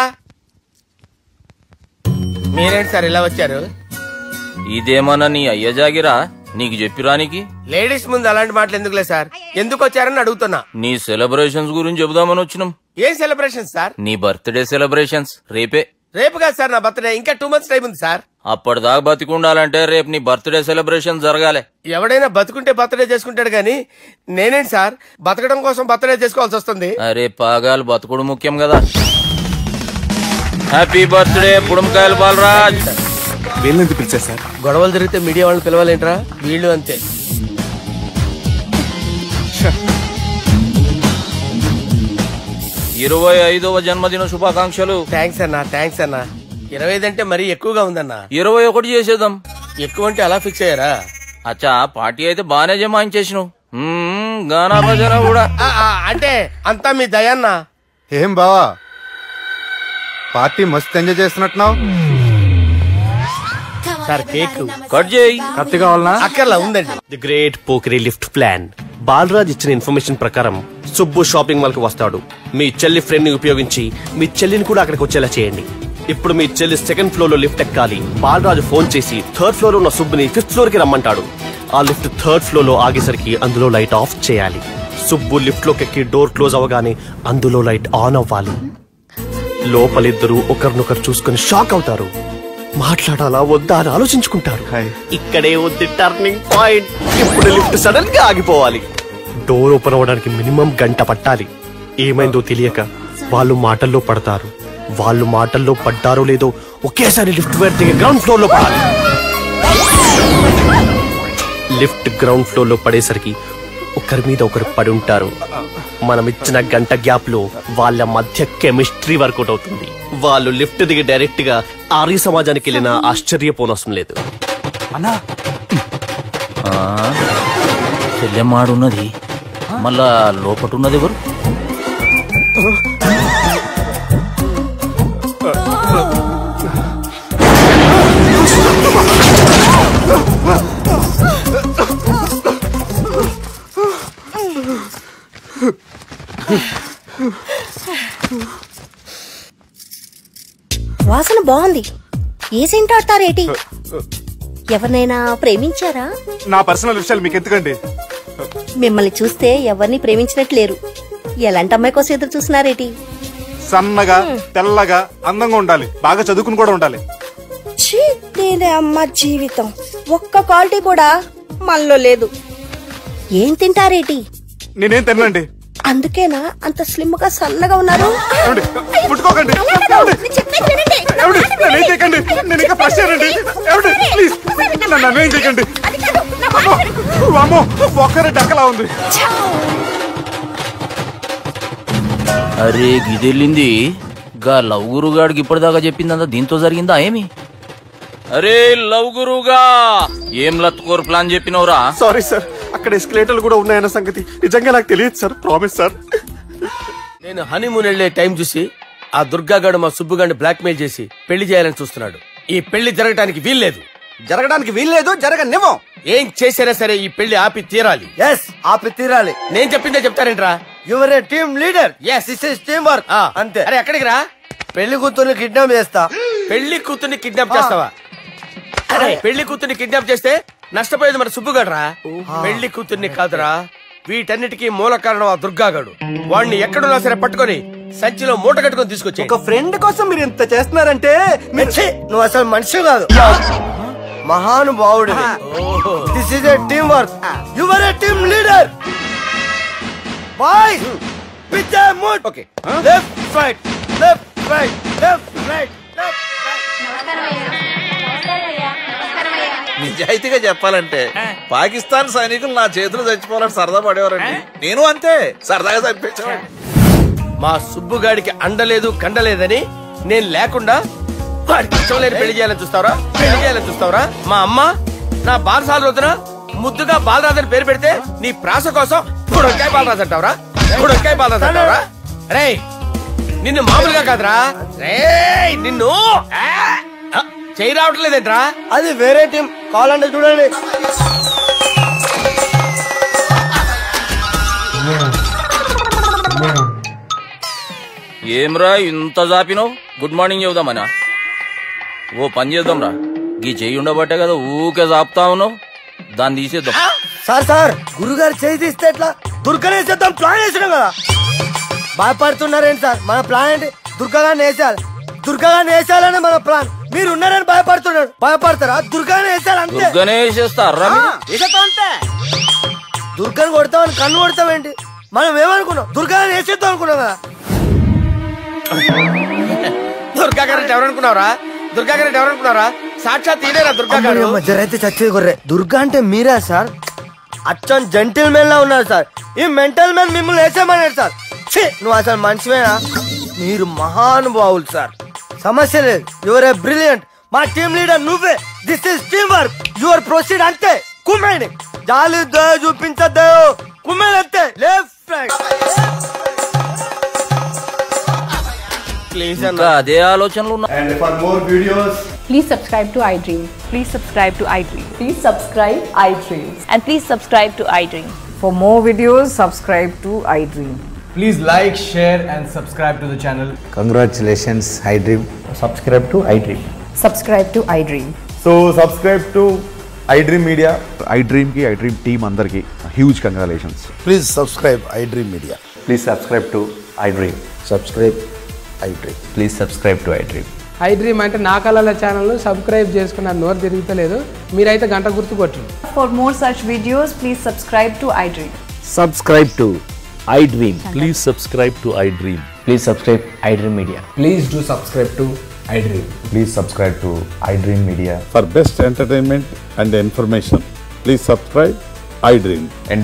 మీరేంటి సార్ ఇలా వచ్చారు? ఇదేమన్నా నీ అయ్య జాగిరా నీకు చెప్పిరానికి? లేడీస్ ముందు అలాంటి మాటలు ఎందుకులే సార్, ఎందుకు వచ్చారని అడుగుతున్నా. నీ సెలబ్రేషన్స్ గురించి చెబుదామని వచ్చినాం. ఏం సెలబ్రేషన్ సార్? నీ బర్త్డే సెలబ్రేషన్స్ రేపే. రేపు కాదు సార్ నా బర్త్డే, ఇంకా 2 months టైం ఉంది సార్. అప్పటిదాకా బతికుండాలంటే రేపు నీ బర్త్డే సెలబ్రేషన్ జరగాలి. ఎవడైనా బతుకుంటే బర్త్డే చేసుకుంటాడు గానీ నేనేంటి సార్ బతకడం కోసం బర్త్డే చేసుకోవాల్సి వస్తుంది? అరే పాగాలు బతుకుడు ముఖ్యం కదా. హ్యాపీ బర్త్డే పుడంకాయలు బాలరాజ్. వీళ్ళని ఎందుకు పిలిచారు సార్? గొడవలు జరిగితే మీడియా వాళ్ళని పిలవాలేంట్రా? వీళ్ళు అంతే. 25వ జన్మదిన శుభాకాంక్షలు. థ్యాంక్స్ అన్నా, థ్యాంక్స్ అన్నా. 25 అంటే మరీ ఎక్కువగా ఉందన్నా. 21 చేసేద్దాం. ఎక్కువ అంటే అలా ఫిక్స్ అయ్యారా? అచ్చా పార్టీ అయితే బానే జమాయించేసినావు. గానా భజన కూడా అంటే అంతా మీ దయన్నా. ఏం బావా పార్టీ మస్తు ఎంజాయ్ చేస్తున్నట్టున్నావు. సార్ కేక్ కట్ చేయి. కత్తి కావాలనా? అక్కర్లా ఉందండి. ది గ్రేట్ పోకరీ లిఫ్ట్ ప్లాన్. బాలరాజ్ ఇచ్చిన ఇన్ఫర్మేషన్ ప్రకారం సుబ్బు షాపింగ్ మాల్ కు వస్తాడు. మీ చెల్లి ఫ్రెండ్ ని ఉపయోగించి మీ చెల్లిని కూడా అక్కడికి వచ్చేలా చేయండి. ఇప్పుడు మీ చెల్లి 2nd ఫ్లోర్ లో లిఫ్ట్ ఎక్కాలి. బాలరాజు ఫోన్ చేసి 3rd ఫ్లోర్ లో ఉన్న సుబ్బుని 5th ఫ్లోర్ కి రమ్మంటాడు. ఆ లిఫ్ట్ 3rd ఫ్లోర్ లో ఆగేసరికి అందులో లైట్ ఆఫ్ చేయాలి. సుబ్బు లిఫ్ట్ లోకి ఎక్కి డోర్ క్లోజ్ అవగానే అందులో లైట్ ఆన్ అవ్వాలి. లోపలిద్దరూ ఒకరినొకరు చూసుకుని షాక్ అవుతారు. మాట్లాడాలా వద్దా అని ఆలోచించుకుంటారు. ఇక్కడే ఉంది టర్నింగ్ పాయింట్. ఇప్పుడు లిఫ్ట్ సడన్ గా ఆగిపోవాలి. డోర్ ఓపెన్ అవ్వడానికి మినిమం 1 గంట పట్టాలి. ఏమైందో తెలియక వాళ్ళు మాటల్లో పడతారు. వాళ్ళు మాటల్లో పడ్డారో లేదో ఒకేసారి లిఫ్ట్ దిగి గ్రౌండ్ ఫ్లోర్ లో పడాలి. లిఫ్ట్ గ్రౌండ్ ఫ్లోర్ లో పడేసరికి ఒకరి మీద ఒకరు పడి ఉంటారు. మనం ఇచ్చిన 1 గంట గ్యాప్ లో వాళ్ళ మధ్య కెమిస్ట్రీ వర్కౌట్ అవుతుంది. వాళ్ళు లిఫ్ట్ దిగి డైరెక్ట్ గా ఆర్య సమాజానికి వెళ్ళినా ఆశ్చర్యపోనవసరం లేదు. అన్నా చెల్లెమ్మాడున్నది, మళ్ళా లోపటున్నది ఎవరు? వాసన బాగుంది. ఏ సెంట్ ఆడతారేటి? ఎవరినైనా ప్రేమించారా? నా పర్సనల్ విషయాలు మీకు ఎందుకండి? మిమ్మల్ని చూస్తే ఎవరిని ప్రేమించినట్లేరు. ఎలాంటి అమ్మాయి కోసం ఎదురు చూస్తున్నారేటి? సన్నగా తెల్లగా అందంగా ఉండాలి, బాగా చదువుకుని కూడా ఉండాలి. ఛీ, నేనే అమ్మ జీవితం. ఒక్క క్వాలిటీ కూడా మనలో లేదు. ఏం తింటారేటి? నేనేం తినండి. అందుకేనా అంత స్లిమ్ గా సన్నగా ఉన్నారు? ముట్టుకోకండి, నేనేం చేయకండి, నేను ఇంకా ఫస్ట్ ఇయర్ అండి. ప్లీజ్ నన్ను ఏం చేయకండి. అమ్మో ఒక్కరే డక్కలా ఉంది. అరే గిదెళ్ళింది గా లవ్ గురుగాడికి ఇప్పటిదాకా చెప్పిందంతా దీంతో జరిగిందా ఏమి? అరే లవ్ గురుగా ఏం లత్కోర్ ప్లాన్ చెప్పినవురా? సారీ సార్, అక్కడ ఎస్కలేటర్లు కూడా ఉన్నాయన్న సంగతి నిజంగా నాకు తెలియదు సార్. Promise sir. నేను హనీమూన్ వెళ్లే టైం చూసి ఆ దుర్గాగాడు మా సుబ్బుగాడిని బ్లాక్ మెయిల్ చేసి పెళ్లి చేయాలని చూస్తున్నాడు. ఈ పెళ్లి జరగడానికి వీల్లేదు. జరగనివ్వం. ఏం చేసినా సరే ఈ పెళ్లి ఆపి తీరాలి. ఆపి తీరాలి. నేను చెప్పిందే చెప్తారేంట్రా? Your a team leader. This is team work. అంతే. అరే ఎక్కడికి రా? పెళ్లి కూతుర్ని కిడ్నాప్ చేస్తా. పెళ్లి కూతుర్ని కిడ్నాప్ చేస్తావా? అరే పెళ్లి కూతుర్ని కిడ్నాప్ చేస్తే నష్టపోయేది మన సుబ్బుగాడరా, పెళ్లి కూతుర్ని కాదురా. వీటన్నిటికీ మూల కారణం ఆ దుర్గాగాడు. వాడిని ఎక్కడున్నా సరే పట్టుకొని సంచిలో మూట కట్టుకొని తీసుకొచ్చి. ఒక ఫ్రెండ్ కోసం మీరు ఇంత చేస్తున్నారంటే నువ్వు అసలు మనిషి కాదు, మహానుభావుడు. This is a team work. Your a team leader. Boys with the mood. Okay, left right left right left right left నిజాయితీగా చెప్పాలంటే పాకిస్తాన్ సైనికులు నా చేతులు చచ్చిపోవాలని సరదా పడేవారండి. నేను అంతే సరదాగా చనిపించేవాడిని. మా సుబ్బుగాడికి అండలేదు కండలేదని నేను లేకుండా వాడికి ఇష్టం లేని పెళ్లి చేయాలని చూస్తావరా? పెళ్లి చేయాలని చూస్తావరా? మా అమ్మ నా బాలసాల రోజున ముద్దుగా బాలరాజని పేరు పెడితే నీ ప్రాస కోసం బుడొక్కాయ బాలరాజు అంటావరా? బుడొక్కాయ బాలరాజు అంటావరా? రే నిన్ను మామూలుగా కాదురా, రే నిన్ను చేయి రావట్లేదేంట్రా? అది వేరే టీం కావాలంటే చూడండి. ఏమ్రా ఇంత జాపినావు? Good morning చెబుదామనా? ఓ పని చేద్దాంరా, గీ చెయ్యి ఉండబట్టే కదా ఊకే జాపుతా ఉన్నావు, దాన్ని తీసేద్దాం. సార్ గురుగారు చేయి తీస్తే ఎట్లా? దుర్గనేసేద్దాం ప్లాన్ వేసినాం కదా. భయపడుతున్నారేంటి సార్? మన ప్లాన్ ఏంటి? దుర్గాన్ని వేసేయాలి. దుర్గాన్ని వేసేయాలని మన ప్లాన్. మీరు ఉన్నారని భయపడుతున్నాడు. భయపడతారా? దుర్గాన్ని వేసేయాలి అంతే. దుర్గనే వేసేస్తారా? అంతే. దుర్గాని కొడతామని కన్ను కొడతామేంటి? మనం ఏమనుకున్నాం? దుర్గాన్ని వేసేద్దాం అనుకున్నాం కదా. దుర్గా గారు ఎవరనుకున్నారా? దుర్గా గారు ఎవరనుకున్నారా? సాక్షాత్ ఈడేరా దుర్గా గారు. జరైతే చచ్చేది గొర్రె. దుర్గా అంటే మీరా సార్? అచ్చం జెంటిల్ మెన్ లా ఉన్నారు సార్. ఈ మెంటల్ మెన్ మిమ్మల్ని వేసేమన్నాడు సార్. నువ్వు అసలు మనిషివేనా? మీరు మహానుభావులు సార్, సమస్య లేదు. Your a brilliant. మా టీమ్ లీడర్ నువ్వే. This is team work. Your proceed అంతే. కుమ్మేయండి. జాలి చూపించద్దు, కుమ్మేది అంతే. Left right. ఇంకా అదే ఆలోచనలు ఉన్నాయి. And for more videos, please subscribe to iDream. Please subscribe to iDream. Please subscribe iDream. And please subscribe to iDream. For more videos, subscribe to iDream. please like, share and subscribe to the channel. Congratulations, iDream. Subscribe to iDream. Subscribe to iDream. So subscribe to iDream Media. iDream ki iDream team andarki huge congratulations. Please subscribe iDream Media. Please subscribe to iDream. Subscribe iDream. Please subscribe to iDream. iDream అంటే నా కళల channel subscribe చేసుకున్న నోరు తిరుగుతలేదు, మీరైతే గంట గుర్తు కొట్టండి. For more such videos, please subscribe to iDream. Subscribe to iDream. Please subscribe to iDream. Please subscribe iDream Media. Please do subscribe to iDream. Please subscribe to iDream Media. For best entertainment and information, please subscribe iDream. And